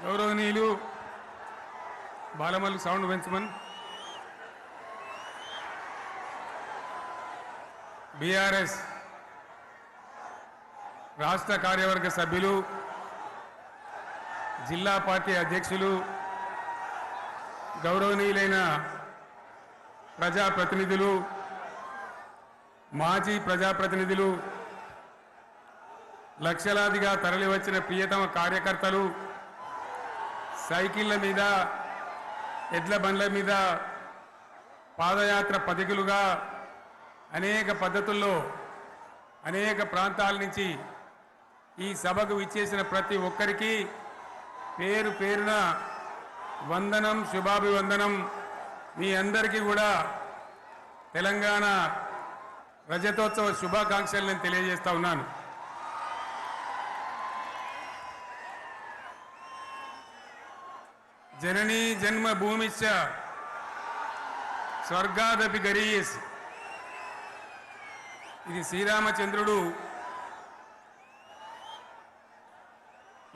గౌరవనీయులు Balamallu sound పెంచమన్ BRS రాష్ట్ర కార్యవర్గ సభ్యులు జిల్లా పార్టీ అధ్యక్షులు గౌరవనీయులైన ప్రజాప్రతినిధులు మాజీ ప్రజాప్రతినిధులు లక్షలాదిగా తరలివచ్చిన ప్రియతమ కార్యకర్తలు సైకిళ్ల మీద ఎడ్ల బండ్ల మీద పాదయాత్ర పథికులుగా అనేక పద్ధతుల్లో అనేక ప్రాంతాల నుంచి ఈ సభకు విచ్చేసిన ప్రతి ఒక్కరికి పేరు పేరున వందనం శుభాభివందనం. మీ అందరికీ కూడా తెలంగాణ రజతోత్సవ శుభాకాంక్షలు నేను తెలియజేస్తా ఉన్నాను. జననీ జన్మభూమిశ్చ స్వర్గాదపి గరీయస్. ఇది శ్రీరామచంద్రుడు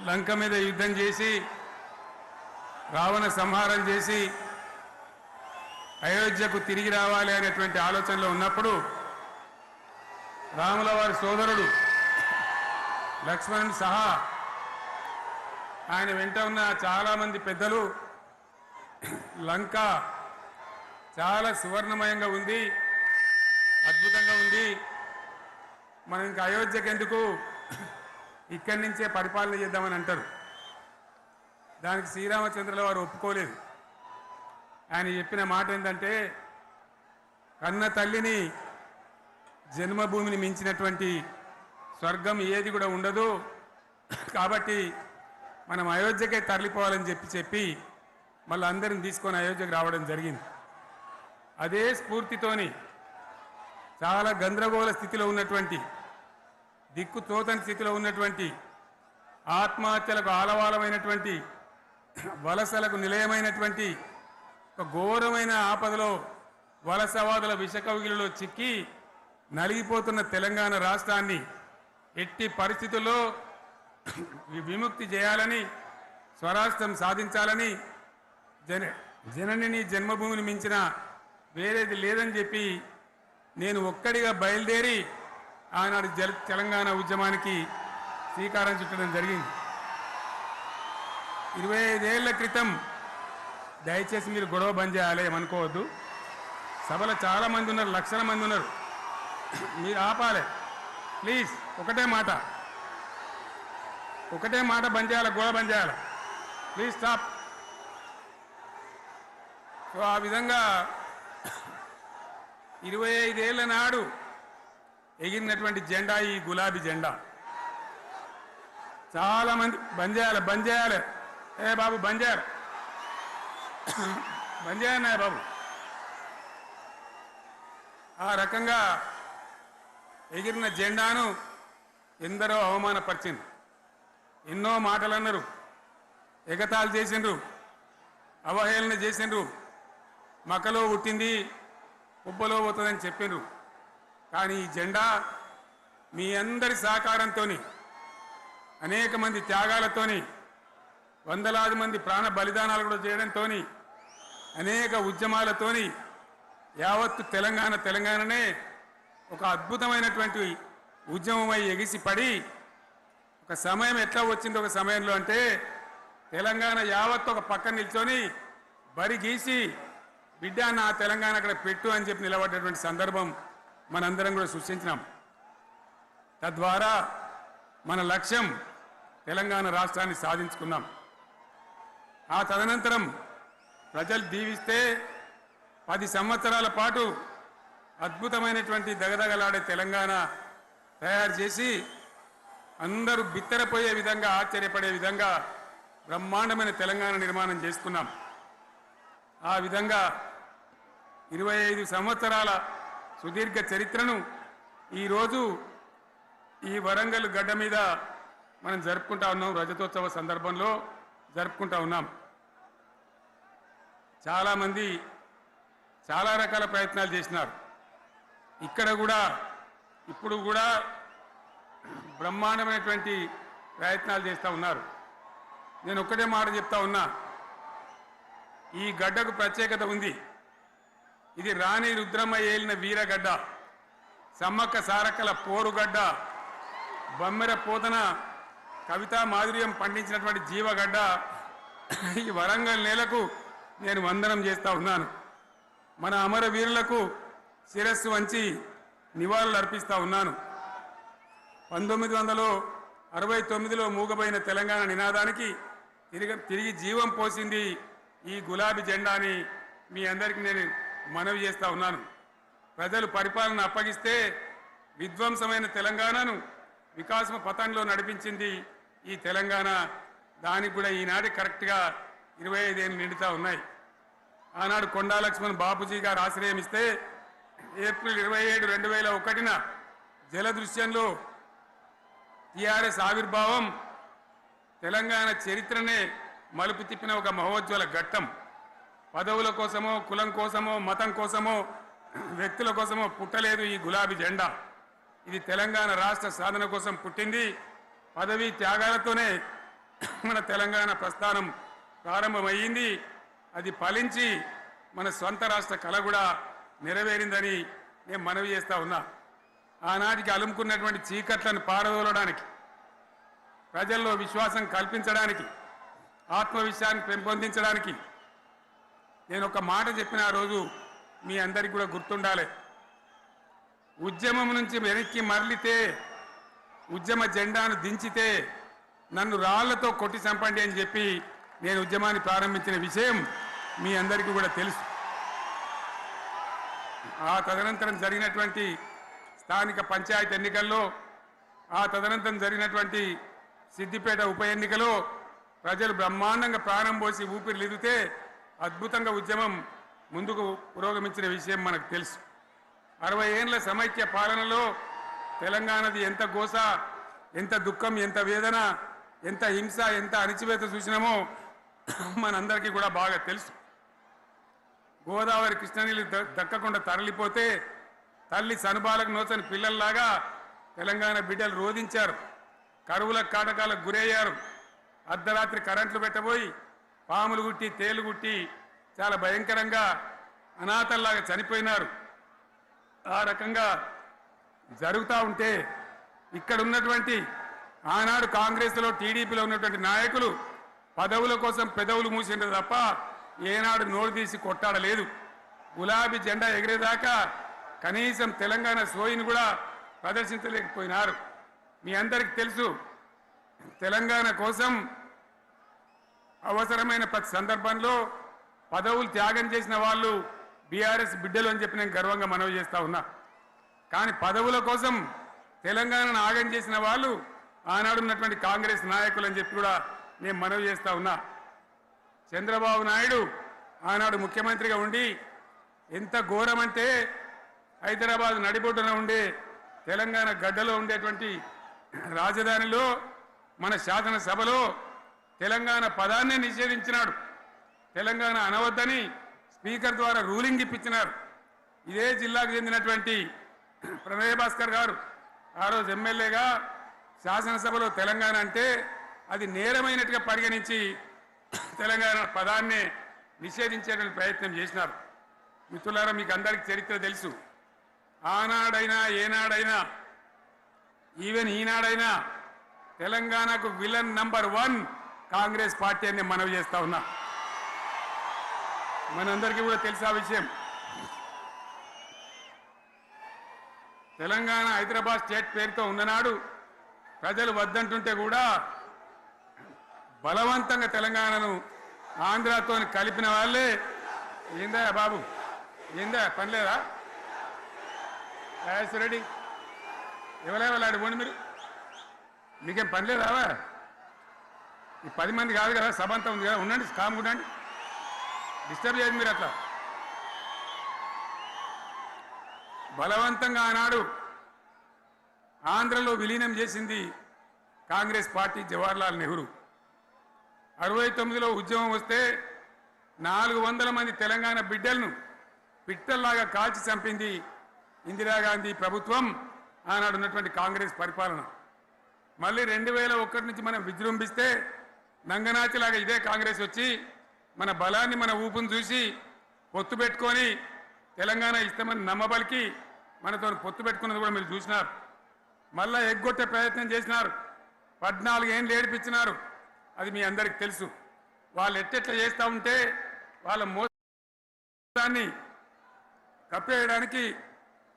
లంక మీద యుద్ధం చేసి రావణ సంహారం చేసి అయోధ్యకు తిరిగి రావాలి అనేటువంటి ఆలోచనలో ఉన్నప్పుడు రాముల వారి సోదరుడు లక్ష్మణుని సహా ఆయన వెంట ఉన్న చాలామంది పెద్దలు లంక చాలా సువర్ణమయంగా ఉంది, అద్భుతంగా ఉంది, మనం ఇంకా అయోధ్యకు ఎందుకు ఇక్కడి నుంచే పరిపాలన చేద్దామని అంటారు. దానికి శ్రీరామచంద్రుల వారు ఒప్పుకోలేదు. ఆయన చెప్పిన మాట ఏంటంటే, కన్న తల్లిని జన్మభూమిని మించినటువంటి స్వర్గం ఏది కూడా ఉండదు, కాబట్టి మనం అయోధ్యకే తరలిపోవాలని చెప్పి మళ్ళీ అందరిని తీసుకొని అయోధ్యకు రావడం జరిగింది. అదే స్ఫూర్తితోని చాలా గందరగోళ స్థితిలో ఉన్నటువంటి, దిక్కు తోతని స్థితిలో ఉన్నటువంటి, ఆత్మహత్యలకు ఆలవాలమైనటువంటి, వలసలకు నిలయమైనటువంటి ఒక ఘోరమైన ఆపదలో వలసవాదుల విషకవిగిలిలో చిక్కి నలిగిపోతున్న తెలంగాణ రాష్ట్రాన్ని ఎట్టి పరిస్థితుల్లో విముక్తి చేయాలని, స్వరాష్ట్రం సాధించాలని, జననిని జన్మభూమిని మించిన వేరేది లేదని చెప్పి నేను ఒక్కడిగా బయలుదేరి ఆనాడు తెలంగాణ ఉద్యమానికి శ్రీకారం చుట్టడం జరిగింది. 25 ఏళ్ల క్రితం, దయచేసి మీరు గొడవ బంద్ చేయాలి ఏమనుకోవద్దు, సభలో చాలామంది ఉన్నారు, లక్షల మంది ఉన్నారు, మీరు ఆపాలి ప్లీజ్. ఒకటే మాట బంద్ చేయాలి, గొడవ బంద్ చేయాలి, ప్లీజ్ స్టాప్. సో ఆ విధంగా 25 ఏళ్ల నాడు ఎగిరినటువంటి జెండా ఈ గులాబీ జెండా. చాలామంది బంద్ చేయాలి, ఏ బాబు బంద్ చేయాలి బాబు. ఆ రకంగా ఎగిరిన జెండాను ఎందరో అవమానపరిచింది, ఎన్నో మాటలు అన్నారు, ఎగతాళి చేసిండ్రు, అవహేళన చేసిండ్రు, మకలో పుట్టింది ఉబ్బలో పోతుందని చెప్పిండ్రు. కానీ ఈ జెండా మీ అందరి సహకారంతో, అనేక మంది త్యాగాలతోని, వందలాది మంది ప్రాణ బలిదానాలు కూడా చేయడంతో, అనేక ఉద్యమాలతోని యావత్తు తెలంగాణనే ఒక అద్భుతమైనటువంటి ఉద్యమమై ఎగిసిపడి ఒక సమయం ఎట్లా వచ్చింది, ఒక సమయంలో అంటే తెలంగాణ యావత్తు ఒక పక్కన నిల్చొని బరి గీసి బిడ్డ నా తెలంగాణ అక్కడ పెట్టు అని చెప్పి నిలబడ్డటువంటి సందర్భం మనందరం కూడా సృష్టించినాం. తద్వారా మన లక్ష్యం తెలంగాణ రాష్ట్రాన్ని సాధించుకున్నాం. ఆ తదనంతరం ప్రజలు దీవిస్తే 10 సంవత్సరాల పాటు అద్భుతమైనటువంటి దగదగలాడే తెలంగాణ తయారు చేసి అందరూ బిత్తరపోయే విధంగా, ఆశ్చర్యపడే విధంగా బ్రహ్మాండమైన తెలంగాణ నిర్మాణం చేసుకున్నాం. ఆ విధంగా 25 సంవత్సరాల సుదీర్ఘ చరిత్రను ఈరోజు ఈ వరంగల్ గడ్డ మీద మనం జరుపుకుంటా ఉన్నాం, రజతోత్సవ సందర్భంలో జరుపుకుంటా ఉన్నాం. చాలామంది చాలా రకాల ప్రయత్నాలు చేసినారు. ఇక్కడ కూడా ఇప్పుడు కూడా బ్రహ్మాండమైనటువంటి ప్రయత్నాలు చేస్తూ ఉన్నారు. నేను ఒక్కటే మాట చెప్తా ఉన్నా, ఈ గడ్డకు ప్రత్యేకత ఉంది. ఇది రాణి రుద్రమ్మ ఏలిన వీరగడ్డ, సమ్మక్క సారక్కల పోరుగడ్డ, బొమ్మెర పోతన కవితా మాధుర్యం పండించినటువంటి జీవగడ్డ. ఈ వరంగల్ నేలకు నేను వందనం చేస్తా ఉన్నాను. మన అమరవీరులకు శిరస్సు వంచి నివాళులు అర్పిస్తా ఉన్నాను. 1969లో మూగబోయిన తెలంగాణ నినాదానికి తిరిగి జీవం పోసింది ఈ గులాబీ జెండా అని మీ అందరికీ నేను మనవి చేస్తా ఉన్నాను. ప్రజలు పరిపాలన అప్పగిస్తే విధ్వంసమైన తెలంగాణను వికాసం పథంలో నడిపించింది ఈ తెలంగాణ. దానికి కూడా ఈనాటి కరెక్ట్గా 25 ఏళ్ళు నిండుతా ఉన్నాయి. ఆనాడు కొండా లక్ష్మణ్ బాపూజీ గారు ఆశ్రయం ఇస్తే ఏప్రిల్ 27, 2001న జలదృశ్యంలో టీఆర్ఎస్ ఆవిర్భావం తెలంగాణ చరిత్రనే మలుపు తిప్పిన ఒక మహోజ్వల ఘట్టం. పదవుల కోసమో, కులం కోసమో, మతం కోసమో, వ్యక్తుల కోసమో పుట్టలేదు ఈ గులాబీ జెండా. ఇది తెలంగాణ రాష్ట్ర సాధన కోసం పుట్టింది. పదవీ త్యాగాలతోనే మన తెలంగాణ ప్రస్థానం ప్రారంభమయ్యింది. అది ఫలించి మన సొంత రాష్ట్ర కళ కూడా నెరవేరిందని నేను మనవి చేస్తా ఉన్నా. ఆనాటికి అలుముకున్నటువంటి చీకట్లను పారదోలడానికి, ప్రజల్లో విశ్వాసం కల్పించడానికి, ఆత్మవిశ్వాసాన్ని పెంపొందించడానికి నేను ఒక మాట చెప్పిన ఆ రోజు మీ అందరికీ కూడా గుర్తుండాలి. ఉద్యమం నుంచి వెనక్కి మరలితే, ఉద్యమ జెండాను దించితే నన్ను రాళ్లతో కొట్టి చంపండి అని చెప్పి నేను ఉద్యమాన్ని ప్రారంభించిన విషయం మీ అందరికీ కూడా తెలుసు. ఆ తదనంతరం జరిగినటువంటి స్థానిక పంచాయతీ ఎన్నికల్లో, ఆ తదనంతరం జరిగినటువంటి సిద్దిపేట ఉప ఎన్నికలో ప్రజలు బ్రహ్మాండంగా ప్రాణం పోసి ఊపిరిలిదితే అద్భుతంగా ఉద్యమం ముందుకు పురోగమించిన విషయం మనకు తెలుసు. 60 ఏళ్ల సమైక్య పాలనలో తెలంగాణది ఎంత గోస, ఎంత దుఃఖం, ఎంత వేదన, ఎంత హింస, ఎంత అణిచివేత చూసినామో మనందరికీ కూడా బాగా తెలుసు. గోదావరి కృష్ణనీళ్ళు దక్కకుండా తరలిపోతే తల్లి సనుబాలకు నోచని పిల్లల్లాగా తెలంగాణ బిడ్డలు రోధించారు. కరువుల కాటకాలకు గురయ్యారు. అర్ధరాత్రి కరెంట్లు పెట్టబోయి పాములు గుట్టి, తేలు గుట్టి చాలా భయంకరంగా అనాథల్లాగా చనిపోయినారు. ఆ రకంగా జరుగుతూ ఉంటే ఇక్కడ ఉన్నటువంటి ఆనాడు కాంగ్రెస్లో, టీడీపీలో ఉన్నటువంటి నాయకులు పదవుల కోసం పెదవులు మూసిండ్రు తప్ప ఏనాడు నోరు తీసి కొట్టాడలేదు. గులాబీ జెండా ఎగిరేదాకా కనీసం తెలంగాణ సోయిని కూడా ప్రదర్శించలేకపోయినారు. మీ అందరికీ తెలుసు, తెలంగాణ కోసం అవసరమైన ప్రతి సందర్భంలో పదవులు త్యాగం చేసిన వాళ్ళు బీఆర్ఎస్ బిడ్డలు అని చెప్పి నేను గర్వంగా మనవి చేస్తా ఉన్నా. కానీ పదవుల కోసం తెలంగాణను ఆగం చేసిన వాళ్ళు ఆనాడు ఉన్నటువంటి కాంగ్రెస్ నాయకులు అని చెప్పి కూడా నేను మనవి చేస్తా ఉన్నా. చంద్రబాబు నాయుడు ఆనాడు ముఖ్యమంత్రిగా ఉండి ఎంత ఘోరమంటే హైదరాబాద్ నడిబొడ్డున ఉండే తెలంగాణ గడ్డలో ఉండేటువంటి రాజధానిలో మన శాసనసభలో తెలంగాణ పదాన్ని నిషేధించినాడు. తెలంగాణ అనవద్దని స్పీకర్ ద్వారా రూలింగ్ ఇప్పించినారు. ఇదే జిల్లాకు చెందినటువంటి ప్రణయ్ భాస్కర్ గారు ఆ రోజు ఎమ్మెల్యేగా శాసనసభలో తెలంగాణ అంటే అది నేరమైనట్టుగా పరిగణించి తెలంగాణ పదాన్ని నిషేధించేటువంటి ప్రయత్నం చేసినారు. మిత్రులారా, మీకు అందరికీ చరిత్ర తెలుసు. ఆనాడైనా, ఏనాడైనా, ఈవెన్ ఈనాడైనా తెలంగాణకు విలన్ నంబర్ 1 కాంగ్రెస్ పార్టీ అని మనవి చేస్తా ఉన్నా. మనందరికీ కూడా తెలుసు ఆ విషయం. తెలంగాణ హైదరాబాద్ స్టేట్ పేరుతో ఉన్ననాడు ప్రజలు వద్దంటుంటే కూడా బలవంతంగా తెలంగాణను ఆంధ్రాతో కలిపిన వాళ్ళే. ఏందా బాబు, ఏందా పనిలేదా? రెడ్డి ఎవరెవలాడు పోండి, మీరు మీకేం పనిలేదావా? ఈ 10 మంది కాదు కదా, సభ అంతా ఉంది కదా, ఉండండి, కామ్ ఉండండి, డిస్టర్బ్ చేయదు మీరు. అట్లా బలవంతంగా ఆనాడు ఆంధ్రలో విలీనం చేసింది కాంగ్రెస్ పార్టీ, జవహర్లాల్ నెహ్రూ. 69లో ఉద్యమం వస్తే 400 మంది తెలంగాణ బిడ్డలను పిట్టల్లాగా కాల్చి చంపింది ఇందిరాగాంధీ ప్రభుత్వం, ఆనాడు ఉన్నటువంటి కాంగ్రెస్ పరిపాలన. మళ్ళీ 2001 నుంచి మనం విజృంభిస్తే నంగనాచిలాగా ఇదే కాంగ్రెస్ వచ్చి మన బలాన్ని మన ఊపును చూసి పొత్తు పెట్టుకొని తెలంగాణ ఇస్తామని నమ్మబలికి మనతో పొత్తు పెట్టుకున్నది కూడా మీరు చూసినారు. మళ్ళా ఎగ్గొట్టే ప్రయత్నం చేసినారు. 14 ఏళ్ళు ఏడిపించినారు. అది మీ అందరికి తెలుసు. వాళ్ళు ఎట్టెట్లా చేస్తూ ఉంటే వాళ్ళ మోసాన్ని కప్పేయడానికి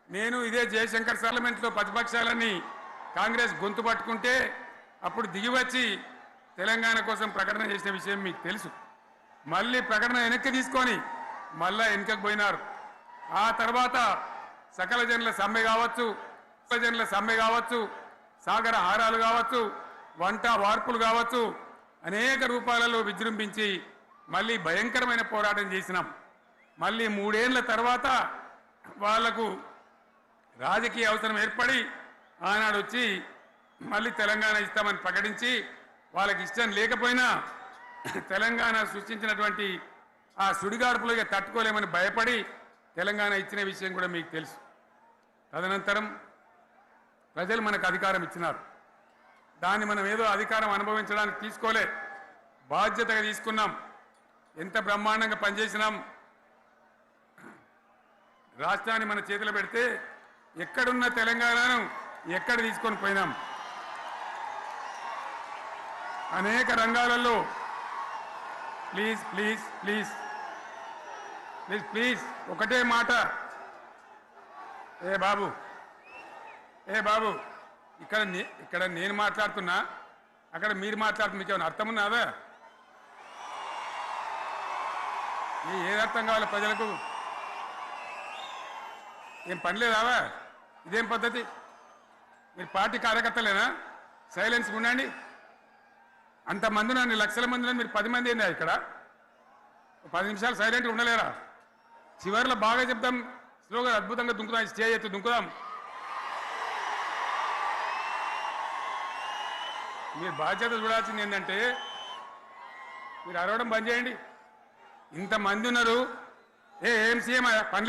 నేను ఇదే జయశంకర్ పార్లమెంట్లో ప్రతిపక్షాలని కాంగ్రెస్ గొంతు పట్టుకుంటే అప్పుడు దిగివచ్చి తెలంగాణ కోసం ప్రకటన చేసిన విషయం మీకు తెలుసు. మళ్ళీ ప్రకటన వెనక్కి తీసుకొని మళ్ళా వెనుకకు పోయినారు. ఆ తర్వాత సకల జనుల సమ్మె కావచ్చు, జనుల సమ్మె కావచ్చు, సాగర హారాలు కావచ్చు, వంట వార్పులు కావచ్చు, అనేక రూపాలలో విజృంభించి మళ్ళీ భయంకరమైన పోరాటం చేసినాం. మళ్ళీ 3 ఏళ్ల తర్వాత వాళ్లకు రాజకీయ అవసరం ఏర్పడి ఆనాడు వచ్చి మళ్ళీ తెలంగాణ ఇస్తామని ప్రకటించి వాళ్ళకి ఇష్టం లేకపోయినా తెలంగాణ సృష్టించినటువంటి ఆ సుడిగాడుపులుగా తట్టుకోలేమని భయపడి తెలంగాణ ఇచ్చిన విషయం కూడా మీకు తెలుసు. తదనంతరం ప్రజలు మనకు అధికారం ఇచ్చినారు. దాన్ని మనం ఏదో అధికారం అనుభవించడానికి తీసుకోలే, బాధ్యతగా తీసుకున్నాం. ఎంత బ్రహ్మాండంగా పనిచేసినాం. రాష్ట్రాన్ని మన చేతిలో పెడితే ఎక్కడున్న తెలంగాణను ఎక్కడ తీసుకొని పోయినాం. అనేక రంగాలలో please please please please please ఒకటే మాట. ఏ బాబు ఇక్కడ నేను మాట్లాడుతున్నా, అక్కడ మీరు మాట్లాడుతున్నా. మీకు ఏమైనా అర్థం ఉన్నదా? ఏది అర్థం కావాలి ప్రజలకు? ఏం పని లేదావా? ఇదేం పద్ధతి? మీరు పార్టీ కార్యకర్తలేనా? సైలెన్స్ ఉండండి. అంతమంది నన్ను లక్షల మంది మీరు 10 మంది ఏందా ఇక్కడ? 10 నిమిషాలు సైలెంట్గా ఉండలేరా? చివరిలో బాగా చెప్తాం, స్లోగా అద్భుతంగా దుంకుదాం, స్టే ఎత్తు దుంకుదాం. మీరు బాధ్యత చూడాల్సింది ఏంటంటే మీరు అరవడం బంద్ చేయండి. ఇంతమంది ఉన్నారు. ఏం సీఎం పని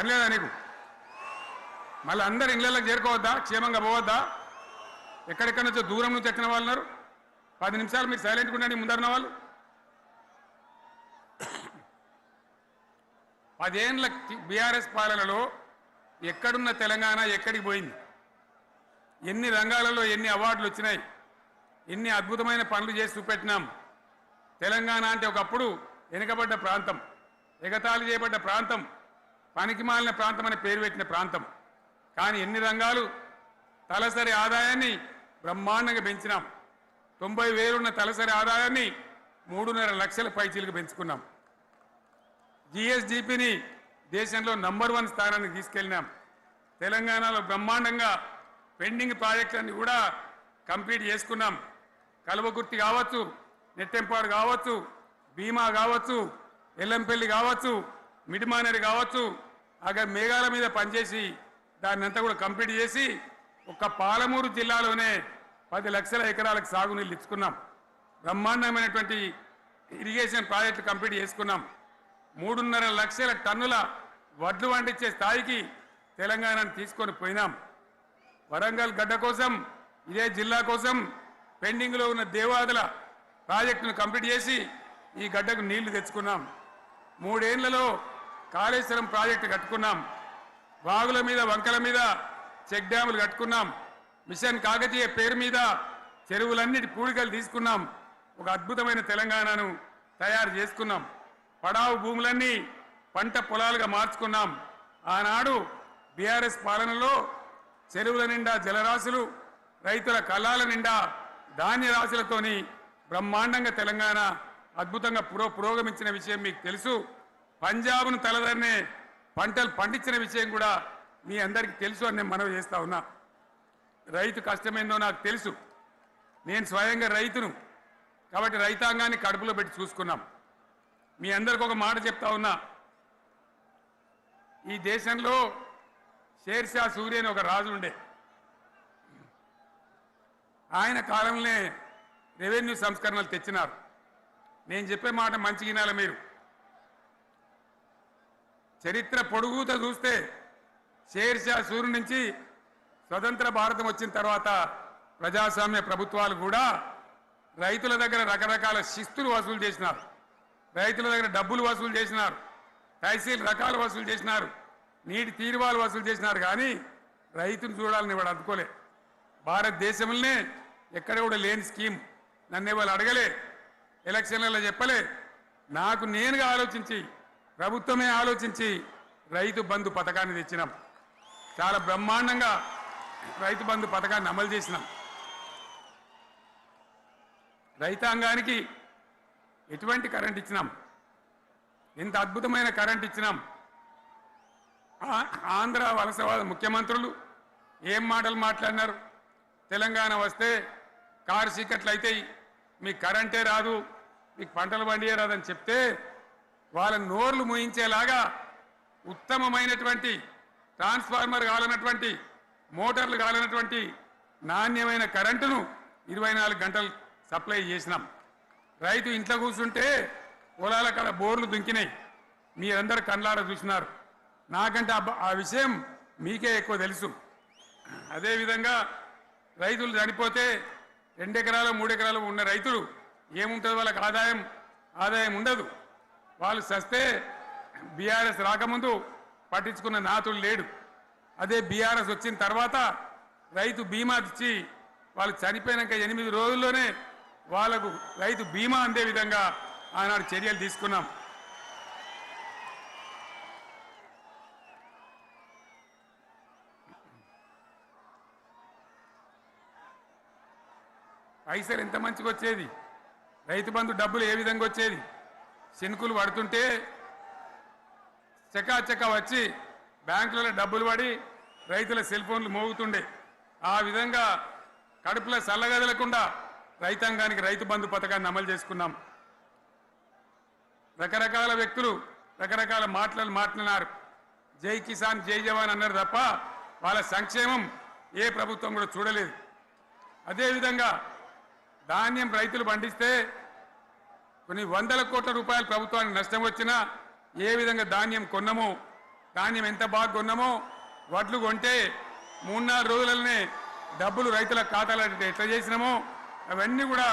లేదా నీకు? మళ్ళీ అందరు ఇళ్ళకి చేరుకోవద్దా? క్షేమంగా పోవద్దా? ఎక్కడెక్కడి నుంచో దూరం నుంచి ఎక్కిన వాళ్ళు ఉన్నారు. 10 నిమిషాలు మీరు సైలెంట్గా ఉండండి. ముందరిన వాళ్ళు 10 ఏళ్ళ బీఆర్ఎస్ పాలనలో ఎక్కడున్న తెలంగాణ ఎక్కడికి పోయింది? ఎన్ని రంగాలలో ఎన్ని అవార్డులు వచ్చినాయి? ఎన్ని అద్భుతమైన పనులు చేసి చూపెట్టినాం. తెలంగాణ అంటే ఒకప్పుడు వెనుకబడ్డ ప్రాంతం, ఎగతాళి చేయబడ్డ ప్రాంతం, పనికిమాలిన ప్రాంతం అనే పేరు పెట్టిన ప్రాంతం. కానీ ఎన్ని రంగాలు, తలసరి ఆదాయాన్ని బ్రహ్మాండంగా పెంచినాం. 90,000 ఉన్న తలసరి ఆదాయాన్ని 3.5 లక్షల పైచీలకు పెంచుకున్నాం. జిఎస్డిపిని దేశంలో నంబర్ 1 స్థానానికి తీసుకెళ్ళినాం. తెలంగాణలో బ్రహ్మాండంగా పెండింగ్ ప్రాజెక్టులన్నీ కూడా కంప్లీట్ చేసుకున్నాం. కల్వకుర్తి కావచ్చు, నెట్టెంపాడు కావచ్చు, భీమా కావచ్చు, ఎల్లంపల్లి కావచ్చు, మిడిమానేరు కావచ్చు, అక్కడ మేఘాల మీద పనిచేసి దాన్ని అంతా కూడా కంప్లీట్ చేసి ఒక్క పాలమూరు జిల్లాలోనే 10 లక్షల ఎకరాలకు సాగునీళ్ళు ఇచ్చుకున్నాం. బ్రహ్మాండమైనటువంటి ఇరిగేషన్ ప్రాజెక్టులు కంప్లీట్ చేసుకున్నాం. 3.5 లక్షల టన్నుల వడ్లు పండించే స్థాయికి తెలంగాణను తీసుకొని పోయినాం. వరంగల్ గడ్డ కోసం, ఇదే జిల్లా కోసం పెండింగ్లో ఉన్న దేవాదుల ప్రాజెక్టును కంప్లీట్ చేసి ఈ గడ్డకు నీళ్లు తెచ్చుకున్నాం. 3 ఏళ్లలో కాళేశ్వరం ప్రాజెక్టు కట్టుకున్నాం. వాగుల మీద, వంకల మీద చెక్ డ్యాములు కట్టుకున్నాం. మిషన్ కాకతీయ పేరు మీద చెరువులన్నిటి పూడికలు తీసుకున్నాం. ఒక అద్భుతమైన తెలంగాణను తయారు చేసుకున్నాం. పడావు భూములన్నీ పంట పొలాలుగా మార్చుకున్నాం. ఆనాడు బీఆర్ఎస్ పాలనలో చెరువుల నిండా జలరాశులు, రైతుల కళ్ళాల నిండా ధాన్య రాశులతోని బ్రహ్మాండంగా తెలంగాణ అద్భుతంగా పురోగమించిన విషయం మీకు తెలుసు. పంజాబ్ను తలదన్నే పంటలు పండించిన విషయం కూడా మీ అందరికీ తెలుసు అని నేను మనవి చేస్తా ఉన్నా. రైతు కష్టమేందో నాకు తెలుసు. నేను స్వయంగా రైతును కాబట్టి రైతాంగాన్ని కడుపులో పెట్టి చూసుకున్నాం. మీ అందరికి ఒక మాట చెప్తా ఉన్నా. ఈ దేశంలో షేర్షా సూరి అని ఒక రాజు ఉండే. ఆయన కాలంలోనే రెవెన్యూ సంస్కరణలు తెచ్చినారు. నేను చెప్పే మాట మంచిగా వినాలి మీరు. చరిత్ర పొడుగుతో చూస్తే షేర్షా సూరి నుంచి స్వతంత్ర భారతం వచ్చిన తర్వాత ప్రజాస్వామ్య ప్రభుత్వాలు కూడా రైతుల దగ్గర రకరకాల శిస్తులు వసూలు చేసినారు, రైతుల దగ్గర డబ్బులు వసూలు చేసినారు, తహసీల్ రకాలు వసూలు చేసినారు, నీటి తీరువాలు వసూలు చేసినారు. కానీ రైతును చూడాలని వాడు అందుకోలే. భారతదేశంలోనే ఎక్కడ కూడా లేని స్కీమ్ నన్ను వాళ్ళు అడగలే, ఎలక్షన్లలో చెప్పలే. నాకు నేనుగా ఆలోచించి, ప్రభుత్వమే ఆలోచించి రైతు బంధు పథకాన్ని తెచ్చినాం. చాలా బ్రహ్మాండంగా రైతు బంధు పథకాన్ని అమలు చేసినాం. రైతాంగానికి ఎటువంటి కరెంట్ ఇచ్చినాం, ఎంత అద్భుతమైన కరెంట్ ఇచ్చినాం. ఆంధ్ర వలసవాద ముఖ్యమంత్రులు ఏం మాటలు మాట్లాడినారు. తెలంగాణ వస్తే కారు చీకట్లు అవుతాయి, మీకు కరెంటే రాదు, మీకు పంటలు పండియే రాదని చెప్తే వాళ్ళ నోర్లు మూయించేలాగా ఉత్తమమైనటువంటి ట్రాన్స్ఫార్మర్ కావాలన్నటువంటి మోటార్లు కావాలన్నటువంటి నాణ్యమైన కరెంటును 24 గంటలు సప్లై చేసినాం. రైతు ఇంట్లో కూర్చుంటే పొలాల కాడ బోర్లు దుంకినాయి, మీరందరూ కళ్ళారా చూసినారు. నాకంటే ఆ విషయం మీకే ఎక్కువ తెలుసు. అదేవిధంగా రైతులు చనిపోతే 2 ఎకరాలు 3 ఎకరాలు ఉన్న రైతులు ఏముంటుంది, వాళ్ళకి ఆదాయం ఉండదు. వాళ్ళు సస్తే బీఆర్ఎస్ రాకముందు పట్టించుకున్న నాతుడు లేడు. అదే బీఆర్ఎస్ వచ్చిన తర్వాత రైతు బీమా ఇచ్చి వాళ్ళు చనిపోయినాక 8 రోజుల్లోనే వాళ్లకు రైతు బీమా అందే విధంగా ఆనాడు చర్యలు తీసుకున్నాం. పైసలు ఎంత మంచిగా వచ్చేది, రైతు బంధు డబ్బులు ఏ విధంగా వచ్చేది. శనుకులు పడుతుంటే చకాచకా వచ్చి బ్యాంకులలో డబ్బులు పడి రైతుల సెల్ ఫోన్లు మోగుతుండే. ఆ విధంగా కడుపులో చల్లగదలకుండా రైతాంగానికి రైతు బంధు పథకాన్ని అమలు చేసుకున్నాం. రకరకాల వ్యక్తులు రకరకాల మాట్లాడినారు. జై కిసాన్ జై జవాన్ అన్నారు తప్ప వాళ్ళ సంక్షేమం ఏ ప్రభుత్వం కూడా చూడలేదు. అదేవిధంగా ధాన్యం రైతులు పండిస్తే కొన్ని 100 కోట్ల రూపాయలు ప్రభుత్వానికి నష్టం వచ్చినా ఏ విధంగా ధాన్యం కొన్నామో, ధాన్యం ఎంత బాగా కొన్నామో, వడ్లు కొంటే 3-4 రోజులనే డబ్బులు రైతుల ఖాతాలో ఎట్లా చేసినామో అవన్నీ కూడా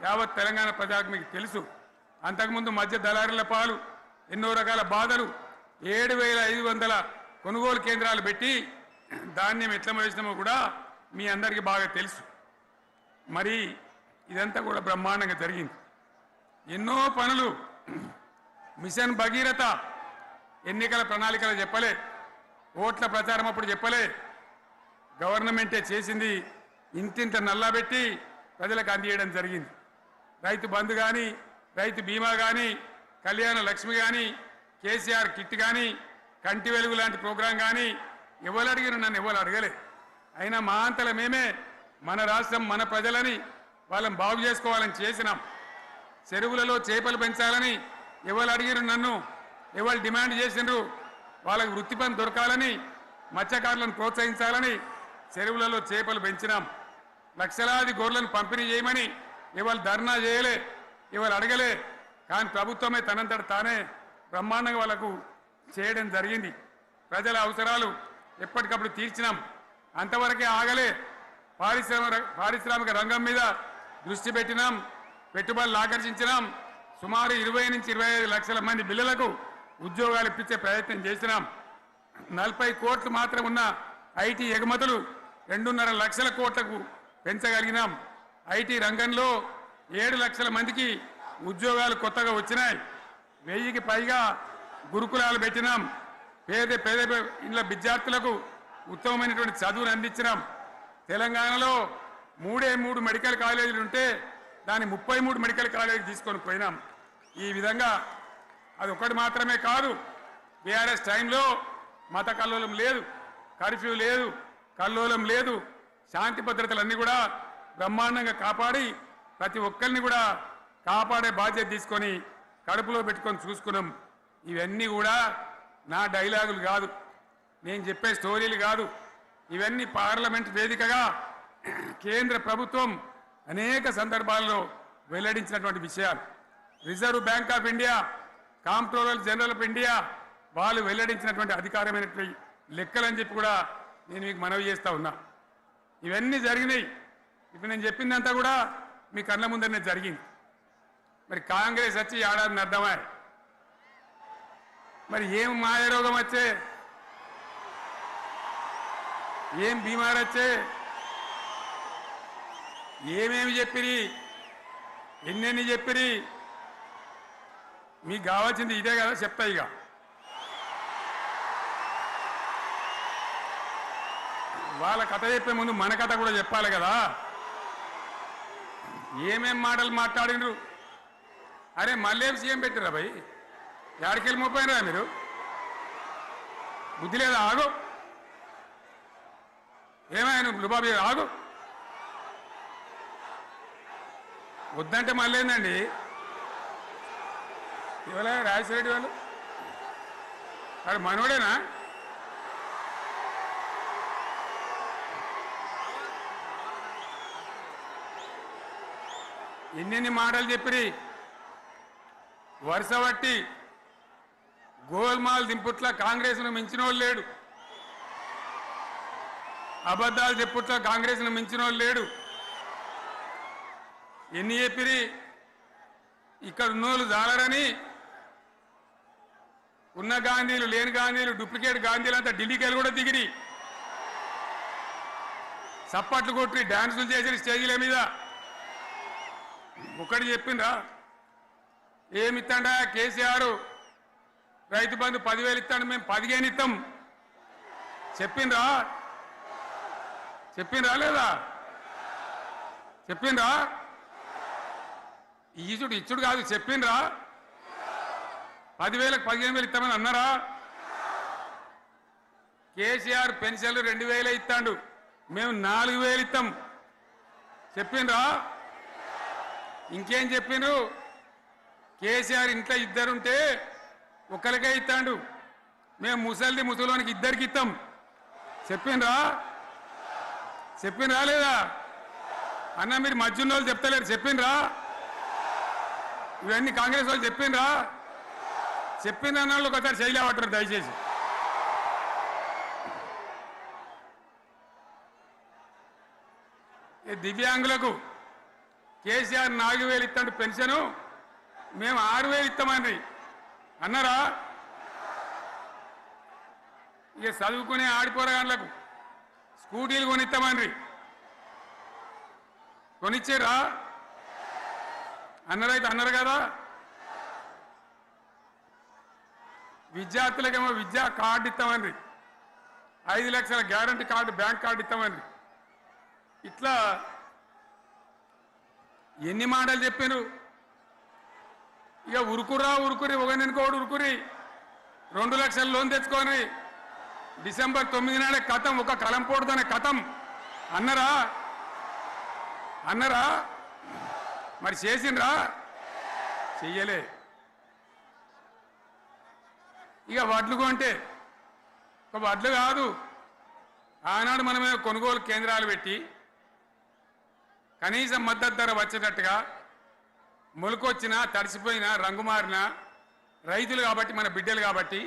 యావత్ తెలంగాణ ప్రజలకు మీకు తెలుసు. అంతకుముందు మధ్య దళారుల పాలు ఎన్నో రకాల బాధలు, 7,500 కొనుగోలు కేంద్రాలు పెట్టి ధాన్యం ఎట్లా వేసినామో కూడా మీ అందరికీ బాగా తెలుసు. మరి ఇదంతా కూడా బ్రహ్మాండంగా జరిగింది. ఎన్నో పనులు, మిషన్ భగీరథ ఎన్నికల ప్రణాళికలు చెప్పలే, ఓట్ల ప్రచారం అప్పుడు చెప్పలే, గవర్నమెంటే చేసింది. ఇంతింత నల్లబెట్టి ప్రజలకు అందియడం జరిగింది. రైతు బంధు కానీ, రైతు బీమా కానీ, కళ్యాణ లక్ష్మి కానీ, కేసీఆర్ కిట్ కానీ, కంటి వెలుగు లాంటి ప్రోగ్రాం కానీ ఎవరు అడిగిన నన్ను ఎవరు అడగలే. అయినా మా అంతల మేమే మన రాష్ట్రం మన ప్రజలని వాళ్ళని బాగు చేసుకోవాలని చేసినాం. చెరువులలో చేపలు పెంచాలని ఎవరు అడిగిరు నన్ను, ఎవరు డిమాండ్ చేసిండ్రు. వాళ్ళకి వృత్తి పని దొరకాలని, మత్స్యకారులను ప్రోత్సహించాలని చెరువులలో చేపలు పెంచినాం. లక్షలాది గొర్రెలను పంపిణీ చేయమని ఎవరు ధర్నా చేయలే, ఎవరు అడగలే. కానీ ప్రభుత్వమే తనంతట తానే బ్రహ్మాండంగా వాళ్ళకు చేయడం జరిగింది. ప్రజల అవసరాలు ఎప్పటికప్పుడు తీర్చినాం. అంతవరకే ఆగలే. పారిశ్రామిక రంగం మీద దృష్టి పెట్టినాం, పెట్టుబడులు ఆకర్షించినాం. సుమారు 20 నుంచి 25 లక్షల మంది పిల్లలకు ఉద్యోగాలు ఇప్పించే ప్రయత్నం చేసినాం. 40 కోట్లు మాత్రం ఉన్న ఐటీ ఎగుమతులు 2.5 లక్షల కోట్లకు పెంచగలిగినాం. ఐటీ రంగంలో 7 లక్షల మందికి ఉద్యోగాలు కొత్తగా వచ్చినాయి. 1000కి పైగా గురుకులాలు పెట్టినాం. పేద ఇళ్ళ విద్యార్థులకు ఉత్తమమైనటువంటి చదువును అందించినాం. తెలంగాణలో 3 మెడికల్ కాలేజీలు ఉంటే దాన్ని 33 మెడికల్ కాలేజీలు తీసుకొని పోయినాం. ఈ విధంగా అది ఒకటి మాత్రమే కాదు, బీఆర్ఎస్ టైంలో మత కల్లోలం లేదు, కర్ఫ్యూ లేదు, కల్లోలం లేదు. శాంతి భద్రతలన్నీ కూడా బ్రహ్మాండంగా కాపాడి ప్రతి ఒక్కరిని కూడా కాపాడే బాధ్యత తీసుకొని కడుపులో పెట్టుకొని చూసుకున్నాం. ఇవన్నీ కూడా నా డైలాగులు కాదు, నేను చెప్పే స్టోరీలు కాదు. ఇవన్నీ పార్లమెంట్ వేదికగా కేంద్ర ప్రభుత్వం అనేక సందర్భాల్లో వెల్లడించినటువంటి విషయాలు. Reserve bank of India, comptroller general of India వాళ్ళు వెల్లడించినటువంటి అధికారమైనటువంటి లెక్కలని చెప్పి కూడా నేను మీకు మనవి చేస్తా ఉన్నా. ఇవన్నీ జరిగినాయి. ఇప్పుడు నేను చెప్పిందంతా కూడా మీ కళ్ళ ముందరనే జరిగింది. మరి కాంగ్రెస్ వచ్చి ఏడాది అర్థమా, మరి ఏం మాయరోగం వచ్చే, ఏం బీమారు వచ్చే, ఏమేమి చెప్పిరి, ఎన్నెన్ని చెప్పిరి, మీకు కావాల్సింది ఇదే కదా, చెప్తా. ఇక వాళ్ళ కథ చెప్పే ముందు మన కథ కూడా చెప్పాలి కదా. ఏమేం మాటలు మాట్లాడినరు. అరే మళ్ళీ సీఎం పెట్టిరా భయ్, ఎక్కడికెళ్ళి మోపోయినరా మీరు, బుద్ధి లేదా? ఆగు, ఏమైనా లుబాబీ ఆగు, వద్దంటే మళ్ళీ ఏందండి ఇవాళ రాజశేఖర వాళ్ళు వాడు మనోడేనా? ఎన్నెన్ని మాటలు చెప్పిరి, వరుస బట్టి గోల్మాల్ దింపుట్ల కాంగ్రెస్ను మించిన వాళ్ళు లేడు, అబద్ధాలు చెప్పుట్ల కాంగ్రెస్ను మించిన వాళ్ళు లేడు. ఎన్ని చెప్పిరి, ఇక్కడ ఉన్నోళ్ళు జాలరని ఉన్న గాంధీలు లేని గాంధీలు డూప్లికేట్ గాంధీలు అంతా ఢిల్లీకి వెళ్ళి కూడా దిగిరి, చప్పట్లు కొట్టి డాన్సులు చేసి స్టేజీల మీద. ఒకటి చెప్పిండ్రా, ఏమిత్తాడా కేసీఆర్ రైతు బంధు 10,000 ఇస్తాడు, మేము 15 ఇస్తాం చెప్పిండ్రా? చెప్పిండ్రా లేదా? చెప్పిండ్రా? ఈచుడు ఇచ్చుడు కాదు, చెప్పిండ్రా? 10,000కు 15,000 ఇస్తామని అన్నారా? కేసీఆర్ పెన్షన్లు 2,000 ఇస్తాడు, మేము 4,000 ఇస్తాం చెప్పిండ్రా? ఇంకేం చెప్పిండ్రు? కేసీఆర్ ఇంట్లో ఇద్దరుంటే ఒకరికే ఇస్తాడు, మేము ముసలోనికి ఇద్దరికి ఇస్తాం చెప్పిండ్రా? చెప్పిండ్రా లేదా? అన్న మీరు మధ్యన్న వాళ్ళు చెప్తలేరు, చెప్పిండ్రా? ఇవన్నీ కాంగ్రెస్ వాళ్ళు చెప్పిండ్రా? చెప్పిండ్రు అన్న వాళ్ళు ఒకసారి శైలి పట్టరు దయచేసి. దివ్యాంగులకు కేసీఆర్ 4,000 ఇస్తాడు పెన్షను, మేము 6,000 ఇస్తామని అన్నారా? ఇక చదువుకునే ఆడిపోరగాళ్ళకు స్కూటీలు కొనిస్తామని కొనిచ్చారా? అన్నారైతే అన్నారు కదా. విద్యార్థులకేమో విద్యా కార్డు ఇస్తామని, 5 లక్షల గ్యారంటీ కార్డు, బ్యాంక్ కార్డు ఇస్తామని. ఇట్లా ఎన్ని మాటలు చెప్పారు. ఇక ఉరుకురి ఒకరినికోడు ఉరుకురి 2 లక్షల లోన్ తెచ్చుకొని డిసెంబర్ 9 నాడే కథం, ఒక కలంపోడుతోనే కథం అన్నరా? అన్నరా? మరి చేసిండ్రా? చెయ్యలే. ఇక వడ్లు కొంటే ఒక వడ్లు కాదు, ఆనాడు మనమే కొనుగోలు కేంద్రాలు పెట్టి కనీసం మద్దతు ధర వచ్చేటట్టుగా, మొలకొచ్చినా తడిసిపోయినా రంగు మారినా రైతులు కాబట్టి, మన బిడ్డలు కాబట్టి,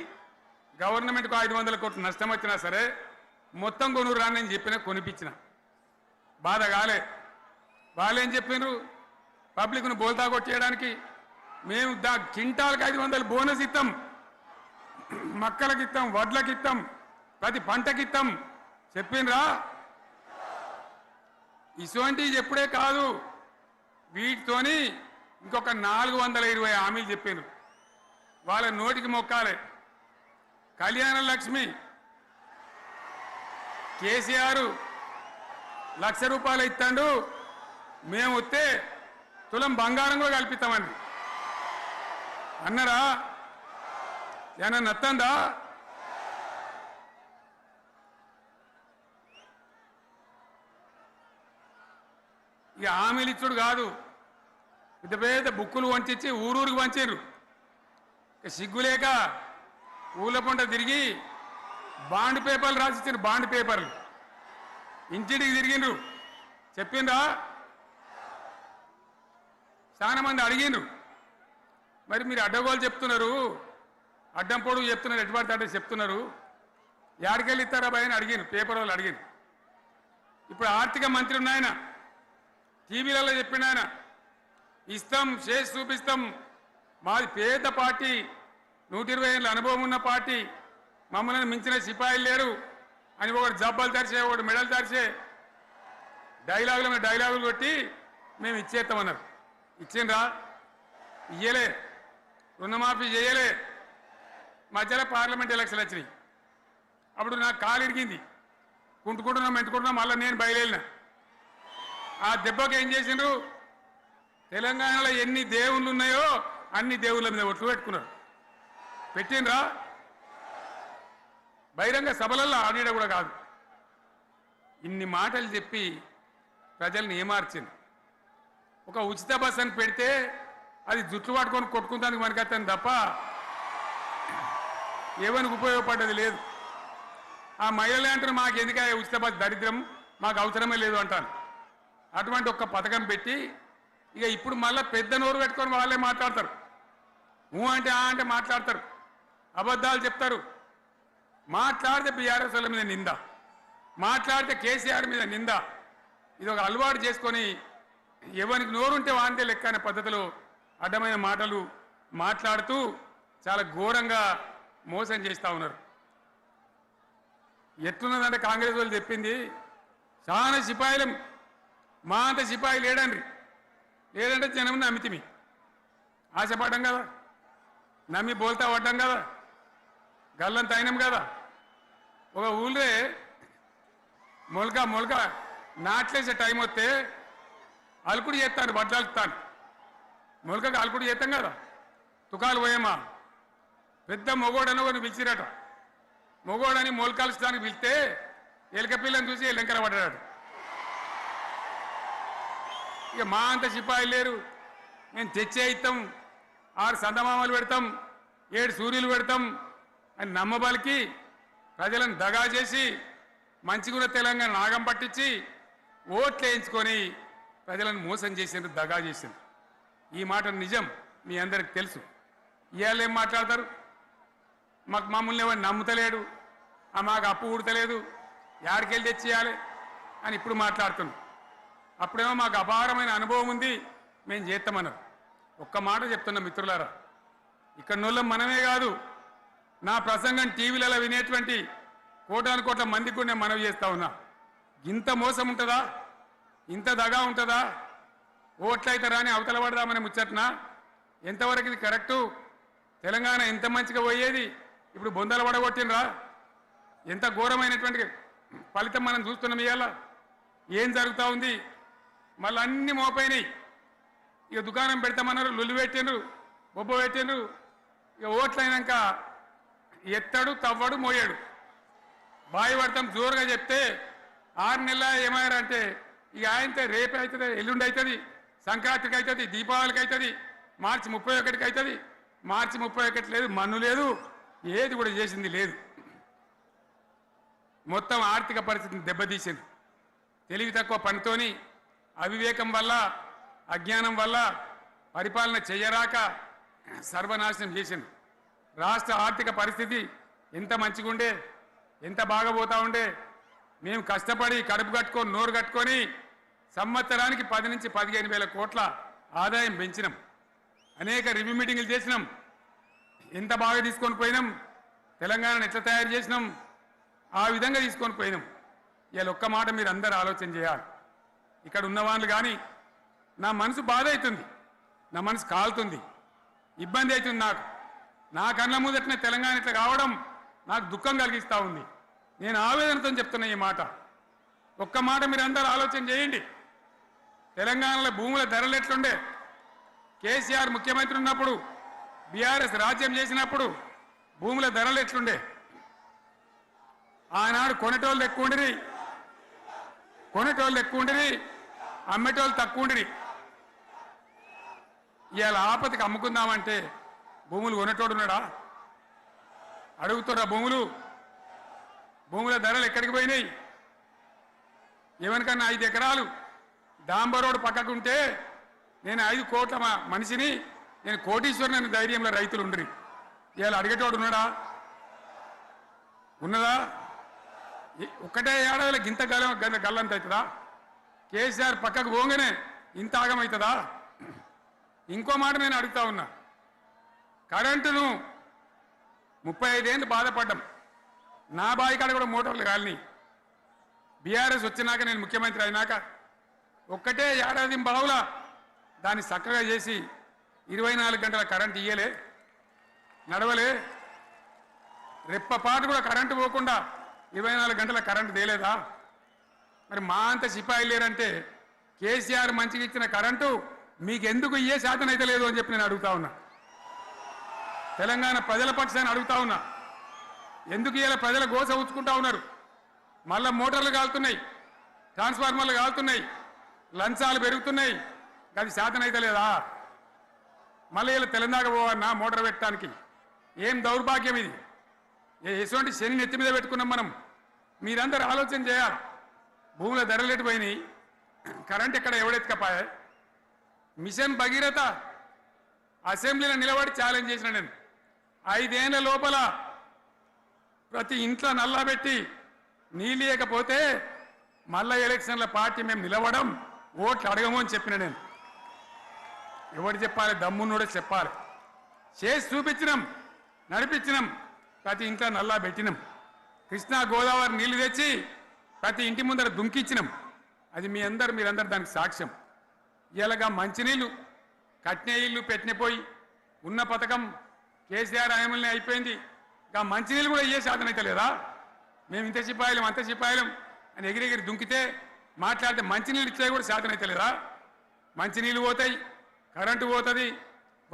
గవర్నమెంట్కు 500 కోట్లు నష్టం వచ్చినా సరే మొత్తం కొనురా అని చెప్పినా కొనిపించిన. బాధ కాలే. వాళ్ళేం చెప్పిండ్రు, పబ్లిక్ను బోల్తా కొట్టేయడానికి మేము కింటాలకు 500 బోనస్ ఇస్తాం, మక్కలకి ఇస్తాం, వడ్లకి ఇస్తాం, ప్రతి పంటకి ఇస్తాం చెప్పిండ్రా? ఇటువంటివి చెప్పుడే కాదు, వీటితోని ఇంకొక 420 హామీలు చెప్పిండ్రు. వాళ్ళ నోటికి మొక్కాలే. కళ్యాణ లక్ష్మి కేసీఆర్ 1,00,000 రూపాయలు ఇస్తాడు, మేము వస్తే తులం బంగారం కూడా కల్పిస్తామని అన్నారా? ఏమన్నా నత్తందా? ఇక హామీలు ఇచ్చుడు కాదు, పెద్ద పెద్ద బుక్కులు వంచి ఊరూరికి వంచారు. సిగ్గులేక ఊళ్ళ పంట తిరిగి బాండ్ పేపర్లు రాసిచ్చారు, బాండ్ పేపర్లు ఇంటికి తిరిగిండ్రు. చెప్పిండ్రా? చాలా మంది అడిగిండ్రు. మరి మీరు అడ్డగోలు చెప్తున్నారు, అడ్డం పొడుగు చెప్తున్నారు, ఎటువంటి అడ్డ చెప్తున్నారు, యాడికెళ్ళి ఇస్తారా భయ అని అడిగిండ్రు, పేపర్ వాళ్ళు అడిగిండ్రు. ఇప్పుడు ఆర్థిక మంత్రి ఉన్నాయన, టీవీలలో చెప్పిండు ఆయన, ఇస్తాం చేసి చూపిస్తాం, మాది పేద పార్టీ, 120 ఏళ్ళ అనుభవం ఉన్న పార్టీ, మమ్మల్ని మించిన సిపాయిలు లేరు అని ఒకటి జబ్బలు తరిచే ఒకటి మెడలు తరిచే డైలాగులు కొట్టి మేము ఇచ్చేస్తామన్నారు. ఇచ్చిండ్రా? ఇయ్యలే. రుణమాఫీ చేయలే. మధ్యలో పార్లమెంట్ ఎలక్షన్ వచ్చినాయి. అప్పుడు నాకు కాలు ఇరిగింది, మెంటుకుంటున్నాం, మళ్ళీ నేను బయలుదేరిన. ఆ దెబ్బకి ఏం చేసిండ్రు, తెలంగాణలో ఎన్ని దేవుళ్ళు ఉన్నాయో అన్ని దేవుళ్ళ మీద ఒట్లు పెట్టుకున్నారు. పెట్టిండ్రా? బహిరంగ సభలలో ఆడిడ కూడా కాదు. ఇన్ని మాటలు చెప్పి ప్రజల్ని ఏమార్చింది. ఒక ఉచిత బస్ అని పెడితే అది జుట్లు పట్టుకొని కొట్టుకుంటానికి మనకత్తాను తప్ప ఏమనికి ఉపయోగపడ్డది లేదు. ఆ మహిళలే అంటారు మాకు ఎందుక ఉచిత బస్, దరిద్రం, మాకు అవసరమే లేదు అంటాను. అటువంటి ఒక్క పథకం పెట్టి ఇక ఇప్పుడు మళ్ళీ పెద్ద నోరు పెట్టుకొని వాళ్ళే మాట్లాడతారు. అంటే అంటే మాట్లాడతారు, అబద్ధాలు చెప్తారు. మాట్లాడితే బీఆర్ఎస్ వాళ్ళ మీద నింద, మాట్లాడితే కేసీఆర్ మీద నింద. ఇది ఒక అలవాటు చేసుకొని ఎవరికి నోరుంటే వాంతే లెక్క అనే పద్ధతిలో అడ్డమైన మాటలు మాట్లాడుతూ చాలా ఘోరంగా మోసం చేస్తూ ఉన్నారు. ఎట్లున్నదంటే కాంగ్రెస్ వాళ్ళు చెప్పింది, చాలా సిపాయిలం, మా అంత సిపాయి లేడంటే జనం నమ్మితిమి, ఆశపడ్డాం కదా, నమ్మి బోల్తా పడ్డాం కదా, గల్లంత అయినాం కదా. ఒక ఊళ్ళే మొలక నాట్లేసే టైం వస్తే అలుకుడు చేస్తాను, బట్టలుతాను, మొలకకు అలుకుడు చేస్తాం కదా, తుకాలు పోయేమా పెద్ద మొగోడని ఒకరిని పిలిచిరట. మొగోడని మొలకలుస్తానికి పిలిస్తే ఎలక పిల్లని చూసి ఎల్లంకర పడ్డాడు. ఇక మా అంత సిపాయి లేరు, మేము తెచ్చే ఇస్తాం, 6 సందమామలు పెడతాం, 7 సూర్యులు పెడతాం అని నమ్మబలికి ప్రజలను దగా చేసి మంచిగున్న తెలంగాణ నాగం పట్టించి ఓట్లు వేయించుకొని ప్రజలను మోసం చేసిండ్రు, దగా చేసిండ్రు. ఈ మాట నిజం, మీ అందరికి తెలుసు. ఇవాళ ఏం మాట్లాడతారు, మమ్మల్ని ఎవరు నమ్ముతలేడు, మాకు అప్పు ఉడతలేదు, యాడికెళ్ళి తెచ్చియాలి అని ఇప్పుడు మాట్లాడుతున్నాం. అప్పుడేమో మాకు అపారమైన అనుభవం ఉంది, మేము చేస్తామన్నారు. ఒక్క మాట చెప్తున్నా మిత్రులారా, ఇక్కడ నోళ్ళం మనమే కాదు, నా ప్రసంగం టీవీలలో వినేటువంటి కోట్ల మందికి కూడా నేను మనవి చేస్తా ఉన్నా. ఇంత మోసం ఉంటుందా, ఇంత దగా ఉంటుందా? ఓట్లయితే రాని అవతల పడదామని ముచ్చట్నా? ఎంతవరకు ఇది కరెక్టు? తెలంగాణ ఎంత మంచిగా పోయేది, ఇప్పుడు బొందల పడగొట్టినరా? ఎంత ఘోరమైనటువంటి ఫలితం మనం చూస్తున్నాం. ఇవాళ ఏం జరుగుతూ ఉంది? మళ్ళీ అన్ని మోపైనాయి. ఇక దుకాణం పెడతామన్నారు, లొల్లు పెట్టిండ్రు, బొబ్బ పెట్టిండ్రు. ఇక ఓట్లయినాక ఎత్తడు, తవ్వడు, మోయాడు. బాయి పడతాం జోరుగా చెప్తే 6 నెలల ఏమయ్యారంటే ఇక ఆయనతో రేపు అవుతుంది, ఎల్లుండి అవుతుంది, సంక్రాంతికి అవుతుంది, దీపావళికి అవుతుంది, మార్చి 31కి అవుతుంది. మార్చి 31 లేదు, మన్ను లేదు, ఏది కూడా చేసింది లేదు. మొత్తం ఆర్థిక పరిస్థితిని దెబ్బతీసింది. తెలివి తక్కువ పనితోని, అవివేకం వల్ల, అజ్ఞానం వల్ల పరిపాలన చేయరాక సర్వనాశనం చేసింది. రాష్ట్ర ఆర్థిక పరిస్థితి ఎంత మంచిగా ఉండే, ఎంత బాగా పోతా ఉండే. మేము కష్టపడి కడుపు కట్టుకొని నోరు కట్టుకొని సంవత్సరానికి 10 నుంచి 15 వేల కోట్ల ఆదాయం పెంచినాం. అనేక రివ్యూ మీటింగులు చేసినాం. ఎంత బాగా తీసుకొని పోయినాం, తెలంగాణను ఎట్లా తయారు చేసినాం, ఆ విధంగా తీసుకొని పోయినాం. ఇవాళ ఒక్క మాట మీరు అందరూ ఆలోచన చేయాలి. ఇక్కడ ఉన్న వాళ్ళు కానీ నా మనసు బాధ అవుతుంది, నా మనసు కాలుతుంది, ఇబ్బంది అవుతుంది. నా కళ్ళ ముందటనే తెలంగాణ ఇట్లా కావడం నాకు దుఃఖం కలిగిస్తూ ఉంది. నేను ఆవేదనతో చెప్తున్నా ఈ మాట. ఒక్క మాట మీరు అందరూ ఆలోచన చేయండి. తెలంగాణలో భూముల ధరలు ఎట్లుండే? కేసీఆర్ ముఖ్యమంత్రి ఉన్నప్పుడు, బీఆర్ఎస్ రాజ్యం చేసినప్పుడు భూముల ధరలు ఎట్లుండే? ఆనాడు కొనేటోళ్ళు ఎక్కువ ఉండిరి, అమ్మేటోళ్ళు తక్కువ ఉండిరి. ఇవాళ ఆపతికి అమ్ముకుందామంటే భూములు కొనేటోడున్నాడా? అడుగుతున్నా భూముల ధరలు ఎక్కడికి పోయినాయి? ఎవరికన్నా 5 ఎకరాలు డాంబరోడ్ పక్కకుంటే నేను 5 కోట్ల మనిషిని, నేను కోటీశ్వరుని అనే ధైర్యంలో రైతులు ఉండరు. ఇవాళ అడిగేటోడు ఉన్నాడా? ఉన్నదా? ఒక్కటే ఏడాదిలో గింత గల్లంత అవుతుందా? కేసీఆర్ పక్కకు పోగానే ఇంత ఆగమవుతుందా? ఇంకో మాట నేను అడుగుతా ఉన్నా, కరెంటును 35 ఏళ్ళు బాధపడ్డాం. నా బావి కాడ కూడా మోటార్లు కాలినాయి. బీఆర్ఎస్ వచ్చినాక నేను ముఖ్యమంత్రి అయినాక ఒక్కటే ఏడాది బావులా దాన్ని చక్కగా చేసి 24 గంటల కరెంట్ ఇయ్యలే, నడవలే. రెప్పపాటు కూడా కరెంటు పోకుండా 24 గంటల కరెంటు తేలేదా? మరి మా అంత సిపాయి లేరంటే కేసీఆర్ మంచిగా ఇచ్చిన కరెంటు మీకెందుకు ఇయ్యే శాతం అయితే లేదు అని చెప్పి నేను అడుగుతా ఉన్నా. తెలంగాణ ప్రజల పక్షాన్ని అడుగుతా ఉన్నా. ఎందుకు ఇలా ప్రజల గోస ఉంచుకుంటా ఉన్నారు? మళ్ళా మోటార్లు కాలుతున్నాయి, ట్రాన్స్ఫార్మర్లు కాలుతున్నాయి, లంచాలు పెరుగుతున్నాయి. అది శాతం అయితే లేదా? మళ్ళీ ఇలా తెలంగాణ పోవన్నా మోటార్ పెట్టడానికి? ఏం దౌర్భాగ్యం ఇది! ఎటువంటి శని నెత్తి మీద పెట్టుకున్నాం మనం. మీరందరూ ఆలోచన చేయాలి. భూముల ధరలేటు పోయినాయి, కరెంట్ ఎక్కడ ఎవడెత్తుకపోయా? మిషన్ భగీరథ అసెంబ్లీలో నిలబడి ఛాలెంజ్ చేసిన నేను. 5 ఏళ్ల లోపల ప్రతి ఇంట్లో నల్లా పెట్టి నీళ్ళేయకపోతే మళ్ళా ఎలక్షన్ల పార్టీ మేము నిలవడం, ఓట్లు అడగము అని చెప్పిన నేను. ఎవరు చెప్పాలి? దమ్మున్నోడే చెప్పాలి. చేసి చూపించినాం, నడిపించినాం. ప్రతి ఇంట్లో నల్లా పెట్టినాం. కృష్ణా గోదావరి నీళ్లు తెచ్చి ప్రతి ఇంటి ముందర దుంకిచ్చినాం. అది మీరందరూ దానికి సాక్ష్యం. ఇలాగా మంచినీళ్ళు కట్నే ఇల్లు పెట్టినపోయి ఉన్న పథకం కేసీఆర్ ఆయమల్ని అయిపోయింది. ఇంకా మంచినీళ్ళు కూడా ఇయ్యే శాతం అయితే లేదా? మేము ఇంత సిపాయిలం అంత సిపాయిలం అని ఎగిరెగిరి దుంకితే మాట్లాడితే మంచినీళ్ళు ఇచ్చే కూడా శాతం అయితే లేదా? మంచినీళ్ళు పోతాయి, కరెంటు పోతుంది,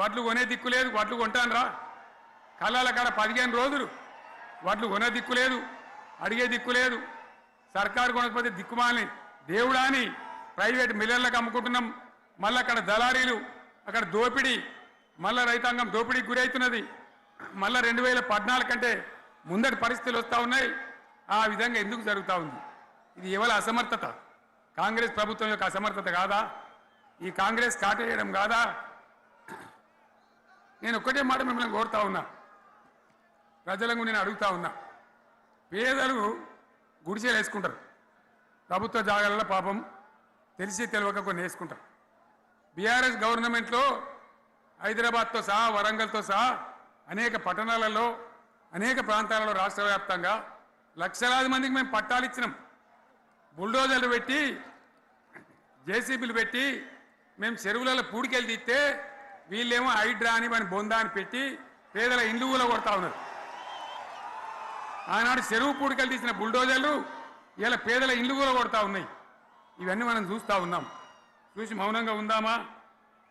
వడ్లు కొనే దిక్కు లేదు. వడ్లు కొంటాను రా, కళ్ళాల కాడ 15 రోజులు వడ్లు కొనే దిక్కు లేదు, అడిగే దిక్కు లేదు. సర్కారు కొనకపోతే దిక్కుమాలని దేవుడా అని ప్రైవేట్ మిల్లర్లకు అమ్ముకుంటున్నాం. మళ్ళీ అక్కడ దళారీలు, అక్కడ దోపిడీ, మళ్ళీ రైతాంగం దోపిడీకి గురవుతున్నది. మళ్ళీ 2014 కంటే ముందటి పరిస్థితులు వస్తూ ఉన్నాయి. ఆ విధంగా ఎందుకు జరుగుతూ ఉంది? ఇది ఎవరి అసమర్థత? కాంగ్రెస్ ప్రభుత్వం యొక్క అసమర్థత కాదా? ఈ కాంగ్రెస్ కాటేయడం కాదా? నేను ఒక్కటే మాట మిమ్మల్ని కోరుతా ఉన్నా, ప్రజలకు నేను అడుగుతా ఉన్నా. పేదలు గుడిసెలు వేసుకుంటారు, ప్రభుత్వ జాగాలలో పాపం తెలిసి తెలియక కొన్ని వేసుకుంటారు. బీఆర్ఎస్ గవర్నమెంట్లో హైదరాబాద్తో సహా వరంగల్తో సహా అనేక పట్టణాలలో అనేక ప్రాంతాలలో రాష్ట్ర వ్యాప్తంగా లక్షలాది మందికి మేము పట్టాలు ఇచ్చినాం. బుల్డోజర్లు పెట్టి జేసీబీలు పెట్టి మేము చెరువులలో పూడికెళ్ళి తీస్తే వీళ్ళేమో హైడ్రా అని మన బొందా అని పెట్టి పేదల ఇండ్లు కూడా కొడతా ఉన్నారు. ఆనాడు చెరువు పూడికెళ్ళి తీసిన బుల్డోజర్లు ఇలా పేదల ఇండ్లు కూడా కొడతా ఉన్నాయి. ఇవన్నీ మనం చూస్తూ ఉన్నాం. చూసి మౌనంగా ఉందామా,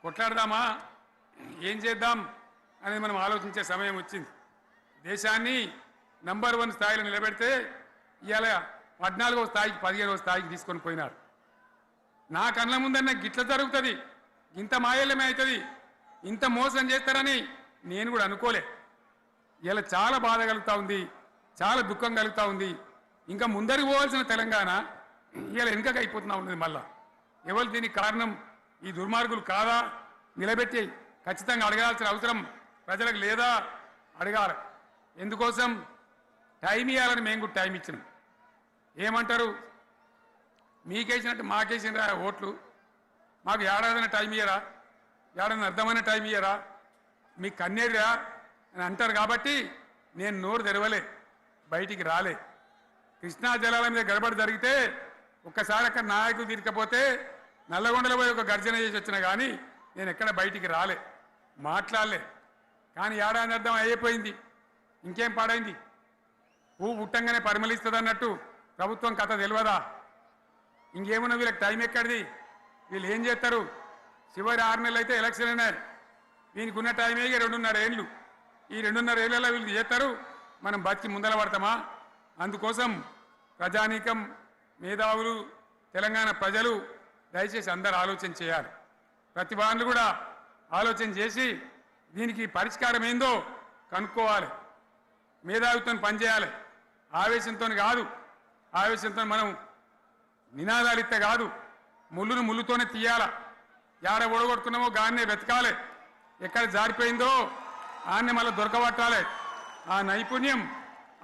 కొట్లాడదామా, ఏం చేద్దాం అనేది మనం ఆలోచించే సమయం వచ్చింది. దేశాన్ని నంబర్ 1 స్థాయిలో నిలబెడితే ఇవాళ 14వ స్థాయికి 15వ స్థాయికి తీసుకొని పోయినారు. నా కళ్ళ ముందన్న గిట్ల జరుగుతుంది, ఇంత మాయల్యమే అవుతుంది, ఇంత మోసం చేస్తారని నేను కూడా అనుకోలే. ఇలా చాలా బాధ కలుగుతూ ఉంది, చాలా దుఃఖం కలుగుతూ ఉంది. ఇంకా ముందరికి పోవాల్సిన తెలంగాణ ఇలా వెనుకకి అయిపోతున్నా ఉన్నది. మళ్ళా ఎవరు దీనికి కారణం? ఈ దుర్మార్గులు కాదా? నిలబెట్టి ఖచ్చితంగా అడగాల్సిన అవసరం ప్రజలకు లేదా? అడగాలి. ఎందుకోసం? టైం ఇవ్వాలని మేము కూడా టైం ఇచ్చినాం. ఏమంటారు? మీకేసినట్టు మాకేసిన ఓట్లు, మాకు ఏడాదిన టైం ఇయ్యరా, ఏడాదిన అర్థమైన టైం ఇయ్యరా, మీకు కన్నేరురా అని అంటారు. కాబట్టి నేను నోరు తెరవలే, బయటికి రాలే. కృష్ణా జలాల మీద గడబడి జరిగితే ఒక్కసారి అక్కడ నాయకులు తీరకపోతే నల్లగొండలో పోయి ఒక గర్జన చేసి వచ్చినా కానీ నేను ఎక్కడ బయటికి రాలే, మాట్లాడలే. కానీ ఏడాది అర్థం అయిపోయింది, ఇంకేం పాడైంది? పువ్వు పుట్టంగానే పరిమళిస్తుంది అన్నట్టు ప్రభుత్వం కథ తెలియదా? ఇంకేమున్నా వీళ్ళకి టైం ఎక్కడిది? వీళ్ళు ఏం చేస్తారు? చివరి 6 నెలలు అయితే ఎలక్షన్ అయినారు. వీనికి ఉన్న టైమే 2.5 ఏళ్ళు. ఈ 2.5 ఏళ్ళలో వీళ్ళు చేస్తారు, మనం బతికి ముందర పడతామా? అందుకోసం ప్రజానీకం, మేధావులు, తెలంగాణ ప్రజలు దయచేసి అందరూ ఆలోచన చేయాలి. ప్రతి వాళ్ళు కూడా ఆలోచన చేసి దీనికి పరిష్కారం ఏందో కనుక్కోవాలి. మేధావితో పనిచేయాలి, ఆవేశంతో కాదు. ఆవేశంతో మనం నినాదాలు ఇస్తే కాదు, ముళ్ళును ముళ్ళుతోనే తీయాల. యాడ ఓడగొడుతున్నామో గాన్నే వెతకాలి, ఎక్కడ జారిపోయిందో ఆన్నే మళ్ళీ దొరకబట్టాలి. ఆ నైపుణ్యం,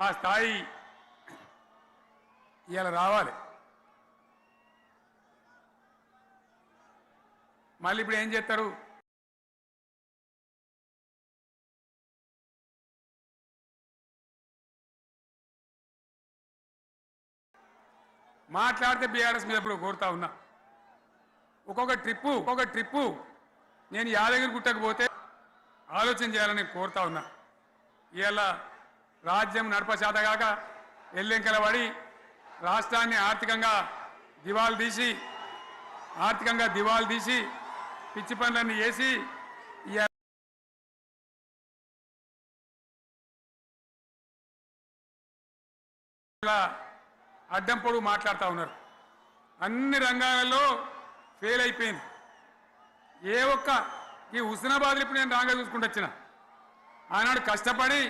ఆ స్థాయి ఇలా రావాలి. మళ్ళీ ఇప్పుడు ఏం చేస్తారు? మాట్లాడితే బీఆర్ఎస్ మీద ఇప్పుడు కోరుతా ఉన్నా. ఒక్కొక్క ట్రిప్పు నేను యాదగిరి గుట్టకు పోతే ఆలోచన చేయాలని కోరుతా ఉన్నా. ఇవాళ రాజ్యం నడపశాతగాక ఎల్లెంకల పడి రాష్ట్రాన్ని ఆర్థికంగా దివాలు తీసి పిచ్చి పనులన్నీ చేసి అడ్డం పొడుగు మాట్లాడుతూ ఉన్నారు. అన్ని రంగాలలో ఫెయిల్ అయిపోయింది. ఏ ఒక్క ఈ హుస్నాబాద్లో ఇప్పుడు నేను రాగా చూసుకుంటూ వచ్చిన ఆనాడు కష్టపడి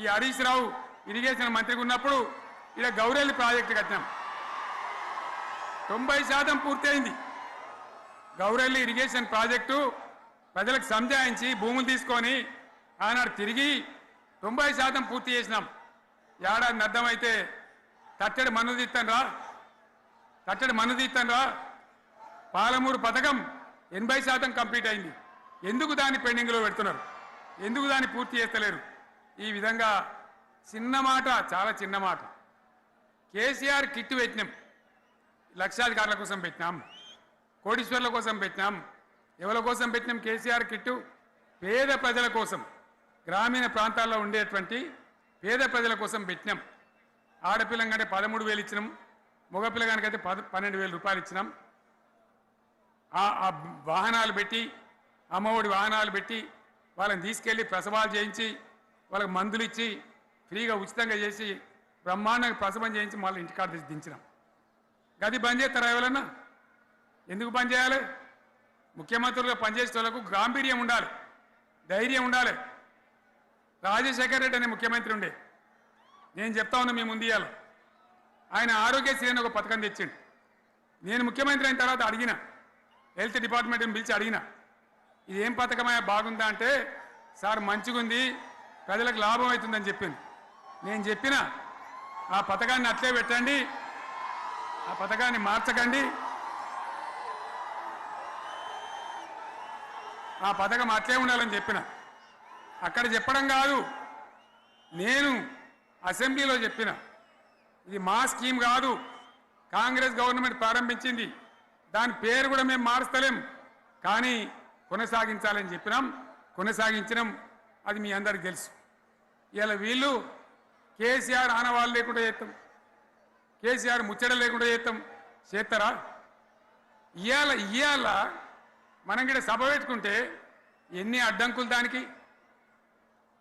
ఈ హరీష్ రావు ఇరిగేషన్ మంత్రిగా ఉన్నప్పుడు ఇలా గౌరెల్లి ప్రాజెక్టు కట్టినాం. 90% పూర్తయింది. గౌరెల్లి ఇరిగేషన్ ప్రాజెక్టు ప్రజలకు సంజాయించి భూములు తీసుకొని ఆనాడు తిరిగి 90% పూర్తి చేసినాం. ఏడాది అర్థమైతే తట్టడి మన్ను తీస్తాను రా. పాలమూరు పథకం 80% కంప్లీట్ అయింది. ఎందుకు దాన్ని పెండింగ్లో పెడుతున్నారు? ఎందుకు దాన్ని పూర్తి చేస్తలేరు? ఈ విధంగా చిన్న మాట, చాలా చిన్న మాట. కేసీఆర్ కిట్టు పెట్టినాం, లక్షాధికారుల కోసం పెట్టినాం, కోటీశ్వర్ల కోసం పెట్టినాం. ఎవరి కోసం పెట్టినాం కేసీఆర్ కిట్టు? పేద ప్రజల కోసం, గ్రామీణ ప్రాంతాల్లో ఉండేటువంటి పేద ప్రజల కోసం పెట్టినాం. ఆడపిల్లంటే 13,000 ఇచ్చినాం, మగపిల్లగానికైతే 12,000 రూపాయలు ఇచ్చినాం. ఆ వాహనాలు పెట్టి, అమ్మఒడి వాహనాలు పెట్టి వాళ్ళని తీసుకెళ్ళి ప్రసవాలు చేయించి వాళ్ళకి మందులు ఇచ్చి ఫ్రీగా ఉచితంగా చేసి బ్రహ్మాండంగా ప్రసవం చేయించి మళ్ళీ ఇంటికాడ దించినాం. గది బంద్ చేస్తారా ఎవరన్నా? ఎందుకు బంద్ చేయాలి? ముఖ్యమంత్రులుగా పనిచేసే వాళ్ళకు గాంభీర్యం ఉండాలి, ధైర్యం ఉండాలి. రాజశేఖర్ రెడ్డి అనే ముఖ్యమంత్రి ఉండే, నేను చెప్తా ఉన్నా మీ ముందు ఇయ్యాల. ఆయన ఆరోగ్యశ్రీ అని ఒక పథకం తెచ్చిండు. నేను ముఖ్యమంత్రి అయిన తర్వాత అడిగిన, హెల్త్ డిపార్ట్మెంట్ని పిలిచి అడిగిన, ఇది ఏం పథకమయ్యా బాగుందా అంటే, సార్ మంచిగుంది, ప్రజలకు లాభం అవుతుందని చెప్పింది. నేను చెప్పిన ఆ పథకాన్ని అట్లే పెట్టండి, ఆ పథకాన్ని మార్చకండి, ఆ పథకం అట్లే ఉండాలని చెప్పిన. అక్కడ చెప్పడం కాదు, నేను అసెంబ్లీలో చెప్పిన, ఇది మా స్కీమ్ కాదు, కాంగ్రెస్ గవర్నమెంట్ ప్రారంభించింది, దాని పేరు కూడా మేము మారుస్తలేం, కానీ కొనసాగించాలని చెప్పినాం, కొనసాగించినాం. అది మీ అందరికి తెలుసు. ఇలా వీళ్ళు కేసీఆర్ ఆనవాళ్ళు లేకుండా చేస్తాం, కేసీఆర్ ముచ్చట లేకుండా చేస్తారా? ఇవాళ మనం కూడా సభ పెట్టుకుంటే ఎన్ని అడ్డంకులు దానికి.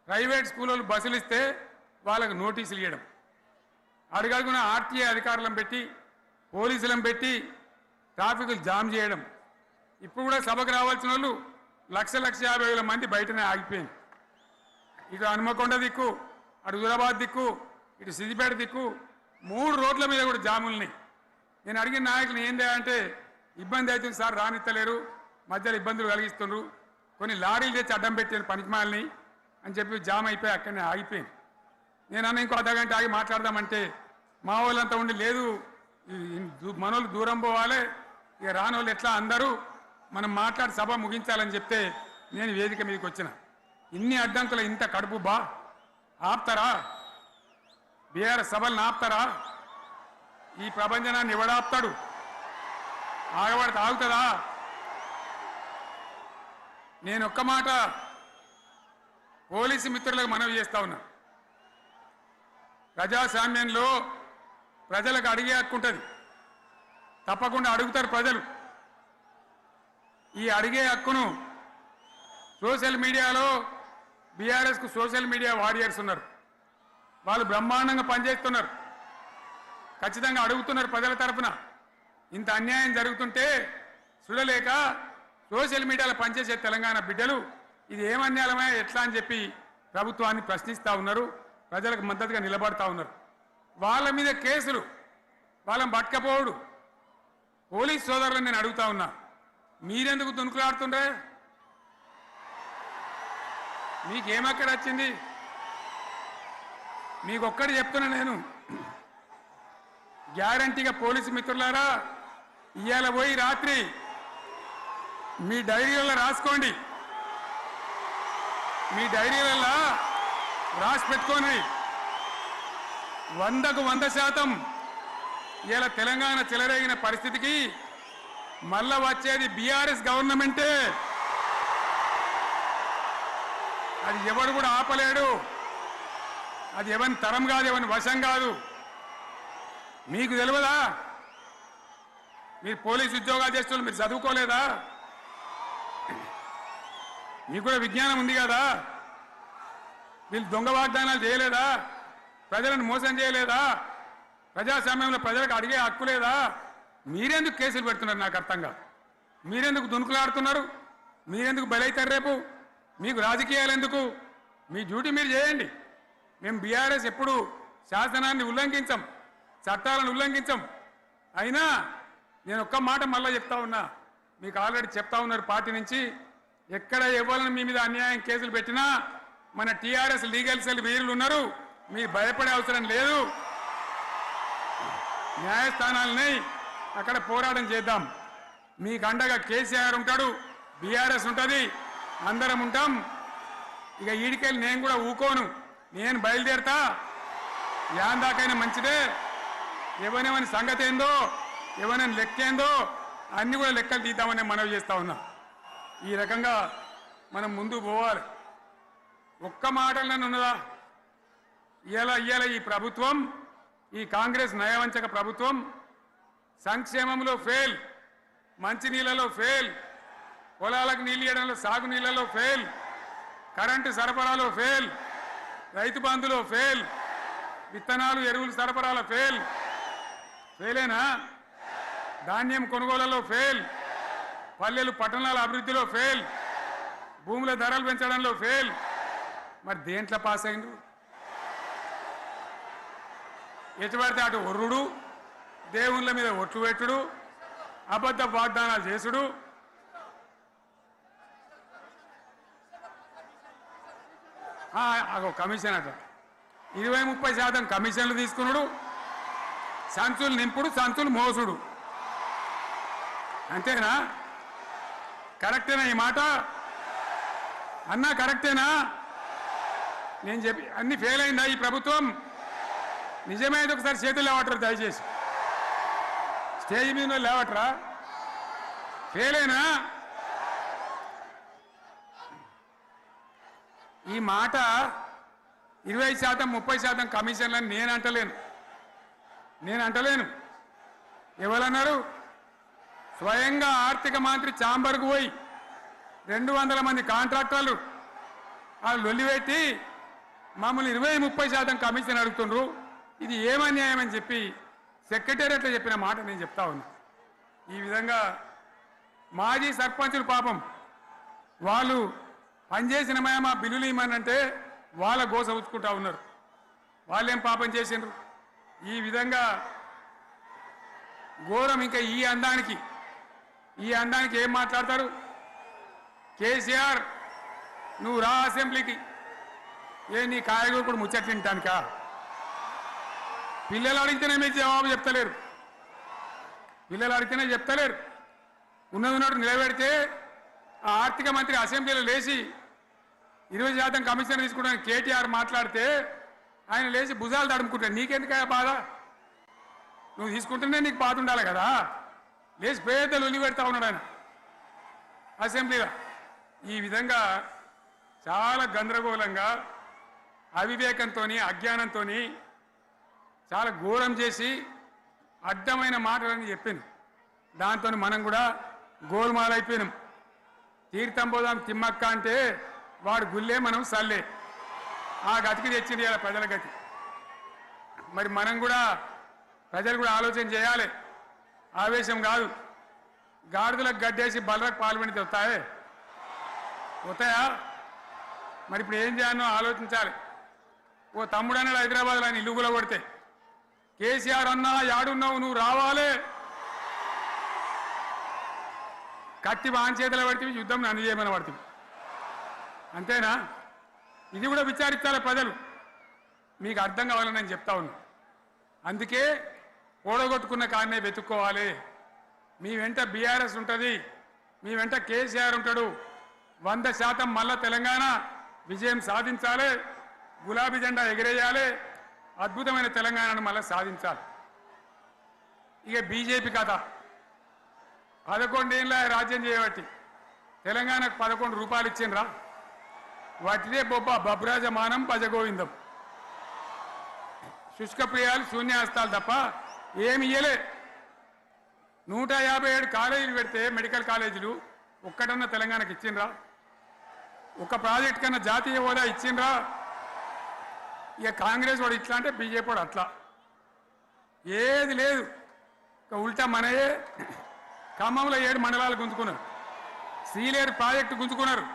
ప్రైవేట్ స్కూళ్ళు బస్సులు ఇస్తే వాళ్ళకు నోటీసులు ఇవ్వడం, అడుగడుగున ఆర్టీఏ అధికారులను పెట్టి పోలీసులను పెట్టి ట్రాఫిక్లు జామ్ చేయడం. ఇప్పుడు కూడా సభకు రావాల్సిన వాళ్ళు 1,50,000 మంది బయటనే ఆగిపోయింది. ఇటు హనుమకొండ దిక్కు, అటు హుజరాబాద్ దిక్కు, ఇటు సిద్దిపేట దిక్కు 3 రోడ్ల మీద కూడా జాములున్నాయి. నేను అడిగిన నాయకులు ఏందే అంటే, ఇబ్బంది అవుతుంది సార్, రానిత్తలేరు, మధ్యలో ఇబ్బందులు కలిగిస్తున్నారు, కొన్ని లారీలు తెచ్చి అడ్డం పెట్టాను పనికిమాలని అని చెప్పి జామ్ అయిపోయి అక్కడనే ఆగిపోయింది. నేను అన్న ఇంకో అర్ధగంట ఆగి మాట్లాడదామంటే మా వాళ్ళంతా ఉండి, లేదు మనోళ్ళు దూరం పోవాలి, ఇక రానోళ్ళు ఎట్లా అందరూ మనం మాట్లాడి సభ ముగించాలని చెప్తే నేను వేదిక మీదకి వచ్చిన. ఇన్ని అడ్డంకులు, ఇంత కడుపు ఆపుతారా? బీఆర్ఎస్ సభలను ఆపుతారా? ఈ ప్రపంచనాన్ని ఎవడాపుతాడు? ఆగబడితే ఆగుతుందా? నేను ఒక్క మాట పోలీసు మిత్రులకు మనవి చేస్తా ఉన్నా. ప్రజాస్వామ్యంలో ప్రజలకు అడిగే హక్కు ఉంటుంది, తప్పకుండా అడుగుతారు ప్రజలు. ఈ అడిగే హక్కును సోషల్ మీడియాలో బీఆర్ఎస్కు సోషల్ మీడియా వారియర్స్ ఉన్నారు, వాళ్ళు బ్రహ్మాండంగా పనిచేస్తున్నారు, ఖచ్చితంగా అడుగుతున్నారు ప్రజల తరఫున. ఇంత అన్యాయం జరుగుతుంటే చూడలేక సోషల్ మీడియాలో పనిచేసే తెలంగాణ బిడ్డలు ఇది ఏమన్యాయమే ఎట్లా అని చెప్పి ప్రభుత్వాన్ని ప్రశ్నిస్తూ ఉన్నారు, ప్రజలకు మద్దతుగా నిలబడతా ఉన్నారు. వాళ్ళ మీద కేసులు, వాళ్ళని పట్టుకపోవడు. పోలీస్ సోదరులను నేను అడుగుతా ఉన్నా, మీరెందుకు దునుకులాడుతుండ్రే? మీకేమక్కడ వచ్చింది? మీకు ఒక్కటి చెప్తున్నా నేను, గ్యారంటీగా పోలీసు మిత్రులారా, ఇవాళ పోయి రాత్రి మీ డైరీలలో రాసుకోండి, మీ డైరీలలో రాసి పెట్టుకోండి. 100కు 100% ఇలా తెలంగాణ చెలరేగిన పరిస్థితికి మళ్ళా వచ్చేది బీఆర్ఎస్ గవర్నమెంటే. అది ఎవడు కూడా ఆపలేడు. అది ఎవరి తరం కాదు, ఎవరి వశం కాదు. మీకు తెలియదా? మీరు పోలీసు ఉద్యోగాలు చేస్తున్నారు, మీరు చదువుకోలేదా? మీకు కూడా విజ్ఞానం ఉంది కదా? వీళ్ళు దొంగ వాగ్దానాలు చేయలేదా? ప్రజలను మోసం చేయలేదా? ప్రజాస్వామ్యంలో ప్రజలకు అడిగే హక్కు లేదా? మీరెందుకు కేసులు పెడుతున్నారు? నాకు అర్థం కాదు. మీరెందుకు దునుకులాడుతున్నారు? మీరెందుకు బలైతారు? రేపు మీకు రాజకీయాలు ఎందుకు? మీ డ్యూటీ మీరు చేయండి. మేము బీఆర్ఎస్ ఎప్పుడు శాసనాన్ని ఉల్లంఘించాం, చట్టాలను ఉల్లంఘించాం. అయినా నేను ఒక్క మాట మళ్ళీ చెప్తా ఉన్నా, మీకు ఆల్రెడీ చెప్తా ఉన్నారు పార్టీ నుంచి, ఎక్కడ ఎవరిని మీ మీద అన్యాయం కేసులు పెట్టినా మన టీఆర్ఎస్ లీగల్ సెల్ వీరులు ఉన్నారు, మీరు భయపడే అవసరం లేదు. న్యాయస్థానాలని అక్కడ పోరాటం చేద్దాం. మీకు అండగా కేసీఆర్ ఉంటాడు, బీఆర్ఎస్ ఉంటుంది, అందరం ఉంటాం. ఇక ఈడికెళ్ళి నేను కూడా ఊకోను, నేను బయలుదేరతా. యాందాకైనా మంచిదే. ఎవరెవరి సంగతి ఏందో, ఎవరైనా లెక్కేందో అన్ని కూడా లెక్కలు తీద్దామని మనవి చేస్తా ఉన్నా. ఈ రకంగా మనం ముందు పోవాలి. ఒక్క మాటలను ఉన్నదా? ఇవాళ ఈ ప్రభుత్వం, ఈ కాంగ్రెస్ నయవంచక ప్రభుత్వం సంక్షేమంలో ఫెయిల్, మంచినీళ్ళలో ఫెయిల్, పొలాలకు నీళ్ళు ఇవ్వడంలో, సాగు నీళ్ళలో ఫెయిల్, కరెంటు సరఫరాలో ఫెయిల్, రైతు బంధులో ఫెయిల్, విత్తనాలు ఎరువులు సరఫరాలో ఫెయిలేనా? ధాన్యం కొనుగోళ్లలో ఫెయిల్, పల్లెలు పట్టణాల అభివృద్ధిలో ఫెయిల్, భూముల ధరలు పెంచడంలో ఫెయిల్. మరి దేంట్లో పాస్ అయిండు? ఎటుపడితే అటు ఒర్రుడు, దేవుళ్ళ మీద ఒట్లు పెట్టుడు, అబద్ధ వాగ్దానాలు చేసుడు. కమిషన్ అట 20-30% కమిషన్లు తీసుకున్నాడు, సంచులు నింపుడు, సంచులు మోసుడు. అంతేనా? కరెక్టేనా ఈ మాట? అన్నా కరెక్టేనా? నేను చెప్పి అన్ని ఫెయిల్ అయిందా ఈ ప్రభుత్వం? నిజమైతే ఒకసారి చేతులు లేవటరు దయచేసి. స్టేజ్ మీద లేవటరా? ఫెయిలేనా? ఈ మాట 20%-30% కమిషన్లని నేను అంటలేను. ఎవరన్నారు? స్వయంగా ఆర్థిక మంత్రి ఛాంబర్కు పోయి 200 మంది కాంట్రాక్టర్లు వాళ్ళు లొల్లిపెట్టి మమ్మల్ని 20-30% కమిషన్ అడుగుతుండ్రు, ఇది ఏమన్యాయం అని చెప్పి సెక్రటేరియట్లో చెప్పిన మాట నేను చెప్తా ఉన్నా. ఈ విధంగా మాజీ సర్పంచులు పాపం వాళ్ళు పనిచేసిన మా బిల్లులు ఇవ్వమనంటే వాళ్ళ గోస ఉచ్చుకుంటా ఉన్నారు. వాళ్ళేం పాపం చేసిండ్రు? ఈ విధంగా ఘోరం. ఇంకా ఈ అందానికి ఏం మాట్లాడతారు? కేసీఆర్ నువ్వు రా అసెంబ్లీకి, నీ కాయగూరు కూడా ముచ్చట్లు తింటానికా? పిల్లలు అడిగితేనే మీరు జవాబు చెప్తలేరు. ఉన్నట్టు నిలబెడితే ఆ ఆర్థిక మంత్రి అసెంబ్లీలో లేచి 20% కమిషన్ తీసుకోవడానికి కేటీఆర్ మాట్లాడితే ఆయన లేచి భుజాలు తడుముకుంటాడు. నీకెందుకయ్యా బాధ? నువ్వు తీసుకుంటేనే నీకు బాధ ఉండాలి కదా. లేచి పేదలు ఉల్లి పెడతా ఉన్నాడు ఆయన అసెంబ్లీలో. ఈ విధంగా చాలా గందరగోళంగా, అవివేకంతో, అజ్ఞానంతో చాలా ఘోరం చేసి అడ్డమైన మాటలని చెప్పింది. దాంతో మనం కూడా గోల్మాలైపోయినాం. తీర్థం పోదాం తిమ్మక్క అంటే వాడు గుల్లే, మనం సల్లే. ఆ గతికి తెచ్చింది ఇలా ప్రజల గతి. మరి మనం కూడా, ప్రజలు కూడా ఆలోచన చేయాలి. ఆవేశం కాదు. గాడిదలకు గడ్డేసి బలరకు పాల్పడితే వస్తాయా? మరి ఇప్పుడు ఏం చేయాలో ఆలోచించాలి. ఓ తమ్ముడు అన్నాడు హైదరాబాద్లో, ఆయన ఇల్లు కూడా కొడితే, కేసీఆర్ అన్నా యాడున్నావు, నువ్వు రావాలి, కత్తి వాంచేతలు పడితే యుద్ధం నన్ను చేయమని పడుతుంది. అంతేనా? ఇది కూడా విచారించాలి ప్రజలు. మీకు అర్థం కావాలని నేను చెప్తా ఉన్నా. అందుకే ఓడగొట్టుకున్న కాడనే వెతుక్కోవాలి. మీ వెంట బీఆర్ఎస్ ఉంటుంది, మీ వెంట కేసీఆర్ ఉంటాడు 100% మళ్ళా తెలంగాణ విజయం సాధించాలి గులాబీ జెండా ఎగిరేయాలి అద్భుతమైన తెలంగాణను మళ్ళా సాధించాలి ఇక బీజేపీ కథ 11 ఏళ్ళ రాజ్యం చేయబట్టి తెలంగాణకు 11 రూపాయలు ఇచ్చిండ్రా వాటిదే బబ్రాజమానం భజగోవిందం శుష్క ప్రియాలు శూన్యాస్తాలు తప్ప ఏమి ఇయ్యలే 157 కాలేజీలు పెడితే మెడికల్ కాలేజీలు ఒక్కటన్నా తెలంగాణకు ఇచ్చిండ్రా ఒక ప్రాజెక్ట్ కన్నా జాతీయ హోదా ఇచ్చిండ్రా ఇక కాంగ్రెస్ వాడు ఇట్లా అంటే బీజేపీ వాడు అట్లా ఏది లేదు ఇక ఉల్టా మనయే ఖమ్మంలో 7 మండలాలు గుంజుకున్నారు సీలేరు ప్రాజెక్టు గుంజుకున్నారు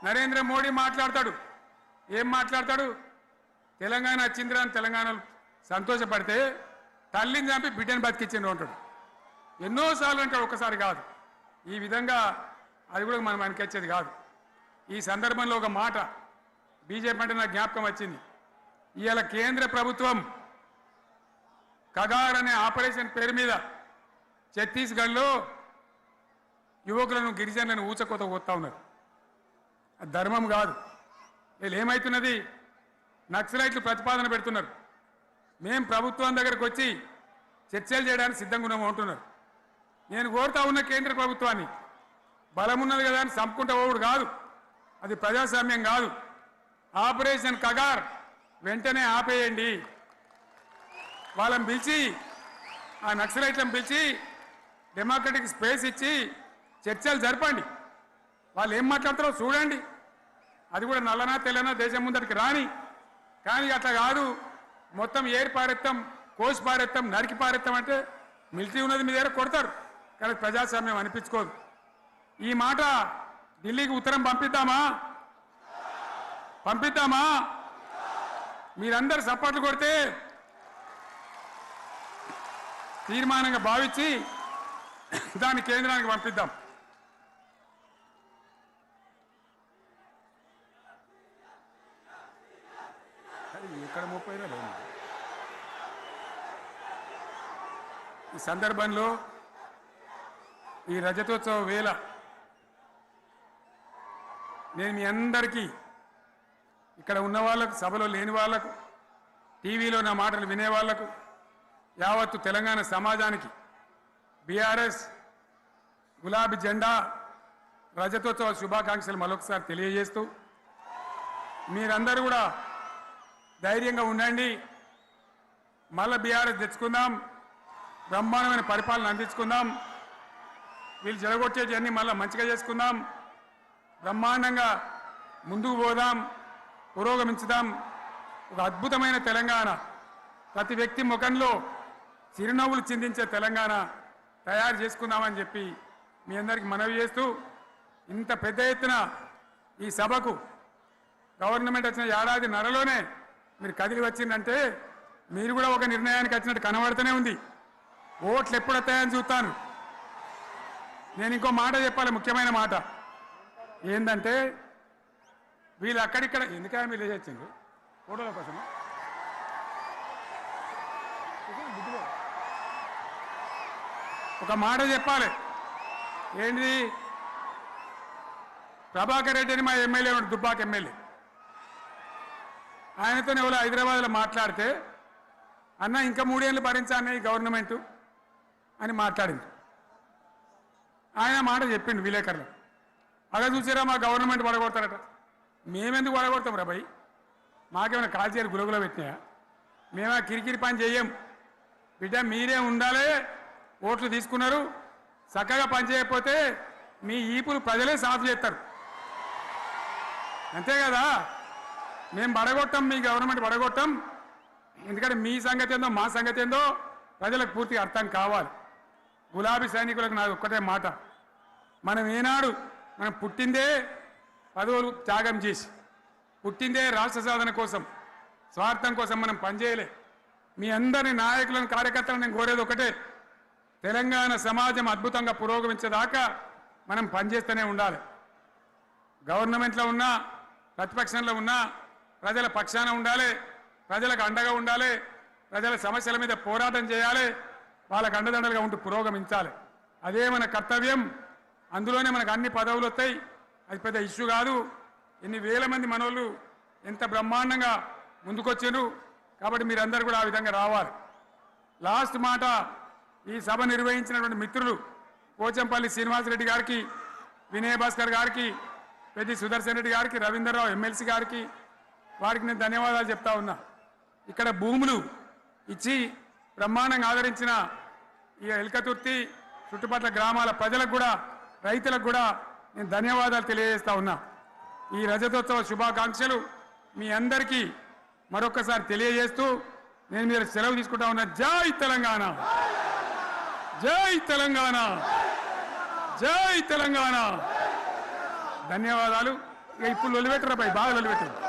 నరేంద్ర మోడీ మాట్లాడతాడు ఏం మాట్లాడతాడు తెలంగాణ వచ్చిందిరా అని తెలంగాణలో సంతోషపడితే తల్లిని చంపి బిడ్డను బతికిచ్చిండ్రు అంటాడు ఎన్నోసార్లు అంటాడు ఒకసారి కాదు ఈ విధంగా అది కూడా మనం అనిపించేది కాదు ఈ సందర్భంలో ఒక మాట బీజేపీ అంటే నాకు జ్ఞాపకం వచ్చింది ఇవాళ కేంద్ర ప్రభుత్వం కగార్ అనే ఆపరేషన్ పేరు మీద ఛత్తీస్గఢ్లో యువకులను గిరిజనులను ఊచకోత పోతా ఉన్నారు అది ధర్మం కాదు వీళ్ళు ఏమవుతున్నది నక్సలైట్లు ప్రతిపాదన పెడుతున్నారు మేం ప్రభుత్వం దగ్గరకు వచ్చి చర్చలు చేయడానికి సిద్ధంగా ఉన్నాము అంటున్నారు నేను కోరుతా ఉన్న కేంద్ర ప్రభుత్వాన్ని బలమున్నది కదా అని చంపుకుంటా పోవుడు కాదు అది ప్రజాస్వామ్యం కాదు ఆపరేషన్ కగార్ వెంటనే ఆపేయండి వాళ్ళని పిలిచి ఆ నక్సలైట్లను పిలిచి డెమోక్రటిక్ స్పేస్ ఇచ్చి చర్చలు జరపండి వాళ్ళు ఏం మాట్లాడతారో చూడండి అది కూడా నల్లనా తెల్లనా దేశం ముందరికి రాని కానీ అట్లా కాదు మొత్తం ఏరి పారెత్తాం కోసి పారెత్తాం నరికి పారెత్తాం అంటే మిలిటరీ ఉన్నది మీ దగ్గర కొడతారు కానీ ప్రజాస్వామ్యం అనిపించుకోదు ఈ మాట ఢిల్లీకి ఉత్తరం పంపిద్దామా మీరందరూ సపోర్ట్లు కొడితే తీర్మానంగా భావించి దాన్ని కేంద్రానికి పంపిద్దాం ఇక్కడ 30 ఈ సందర్భంలో ఈ రజతోత్సవ వేళ నేను మీ అందరికీ ఇక్కడ ఉన్న వాళ్ళకు సభలో లేని వాళ్లకు టీవీలో నా మాటలు వినే వాళ్లకు యావత్తు తెలంగాణ సమాజానికి బీఆర్ఎస్ గులాబీ జెండా రజతోత్సవ శుభాకాంక్షలు మరొకసారి తెలియజేస్తూ మీరందరూ కూడా ధైర్యంగా ఉండండి మళ్ళీ బీఆర్ఎస్ తెచ్చుకుందాం బ్రహ్మాండమైన పరిపాలన అందించుకుందాం వీళ్ళు జరగొట్టేటివన్నీ మళ్ళీ మంచిగా చేసుకుందాం బ్రహ్మాండంగా ముందుకు పోదాం పురోగమించుదాం ఒక అద్భుతమైన తెలంగాణ ప్రతి వ్యక్తి ముఖంలో చిరునవ్వులు చిందించే తెలంగాణ తయారు చేసుకుందామని చెప్పి మీ అందరికీ మనవి చేస్తూ ఇంత పెద్ద ఎత్తున ఈ సభకు గవర్నమెంట్ వచ్చిన ఏడాది నరలోనే మీరు కదిలి వచ్చిందంటే మీరు కూడా ఒక నిర్ణయానికి వచ్చినట్టు కనబడుతూనే ఉంది ఓట్లు ఎప్పుడు వస్తాయని చూస్తాను నేను ఇంకో మాట చెప్పాలి ముఖ్యమైన మాట ఏంటంటే వీళ్ళు అక్కడిక్కడ ఎందుకైనా మీరు లేచొచ్చిండ్రు ఫోటోల కోసం ఒక మాట చెప్పాలి ఏంటి ప్రభాకర్ రెడ్డి అని మా ఎమ్మెల్యే ఉన్నాడు దుబ్బాక ఎమ్మెల్యే ఆయనతో ఎవరో హైదరాబాద్లో మాట్లాడితే అన్న ఇంకా 3 ఏళ్ళు భరించాను ఈ గవర్నమెంటు అని మాట్లాడింది ఆయన మాట చెప్పిండు విలేకరులు అలా చూసారా మా గవర్నమెంట్ పడగొడతారట మేమెందుకు పడగొడతాం రా భయ్ మాకేమైనా కాల్చేరు గులగులో పెట్టినాయా మేమా కిరికిరి పని చెయ్యం బిడ్డ మీరే ఉండాలి ఓట్లు తీసుకున్నారు చక్కగా పని చేయకపోతే మీ ఈపులు ప్రజలే సాఫ్ చేస్తారు అంతే కదా మేము పడగొట్టాం మీ గవర్నమెంట్ పడగొట్టాం ఎందుకంటే మీ సంగతి ఏందో మా సంగతి ఏందో ప్రజలకు పూర్తిగా అర్థం కావాలి గులాబీ సైనికులకు నాది ఒక్కటే మాట మనం ఏనాడు మనం పుట్టిందే పదవులు త్యాగం చేసి పుట్టిందే రాష్ట్ర సాధన కోసం స్వార్థం కోసం మనం పనిచేయలే మీ అందరి నాయకులను కార్యకర్తలను నేను కోరేది ఒకటే తెలంగాణ సమాజం అద్భుతంగా పురోగమించేదాకా మనం పనిచేస్తూనే ఉండాలి గవర్నమెంట్లో ఉన్నా ప్రతిపక్షంలో ఉన్నా ప్రజల పక్షాన ఉండాలి ప్రజలకు అండగా ఉండాలి ప్రజల సమస్యల మీద పోరాటం చేయాలి వాళ్ళకు అండదండలుగా ఉంటూ పురోగమించాలి అదే మన కర్తవ్యం అందులోనే మనకు అన్ని పదవులు వస్తాయి. అది పెద్ద ఇష్యూ కాదు. ఎన్ని వేల మంది మనోళ్ళు ఎంత బ్రహ్మాండంగా ముందుకొచ్చారు. కాబట్టి మీరందరూ కూడా ఆ విధంగా రావాలి. లాస్ట్ మాట, ఈ సభ నిర్వహించినటువంటి మిత్రులు పోచంపల్లి శ్రీనివాసరెడ్డి గారికి, వినయ్ భాస్కర్ గారికి, పెద్ది సుదర్శన్ రెడ్డి గారికి, రవీంద్రరావు ఎమ్మెల్సీ గారికి, వారికి నేను ధన్యవాదాలు చెప్తా ఉన్నా. ఇక్కడ భూములు ఇచ్చి బ్రహ్మాండంగా ఆదరించిన ఈ ఎల్కతుర్తి చుట్టుపక్కల గ్రామాల ప్రజలకు కూడా, రైతులకు కూడా నేను ధన్యవాదాలు తెలియజేస్తా ఉన్నా. ఈ రజతోత్సవ శుభాకాంక్షలు మీ అందరికీ మరొకసారి తెలియజేస్తూ నేను మీరు సెలవు తీసుకుంటా ఉన్నా. జై తెలంగాణ, జై తెలంగాణ, జై తెలంగాణ. ధన్యవాదాలు. ఇక ఇప్పుడు లొలిపెట్టరా పై, బాగా లొలిపెట్టారు.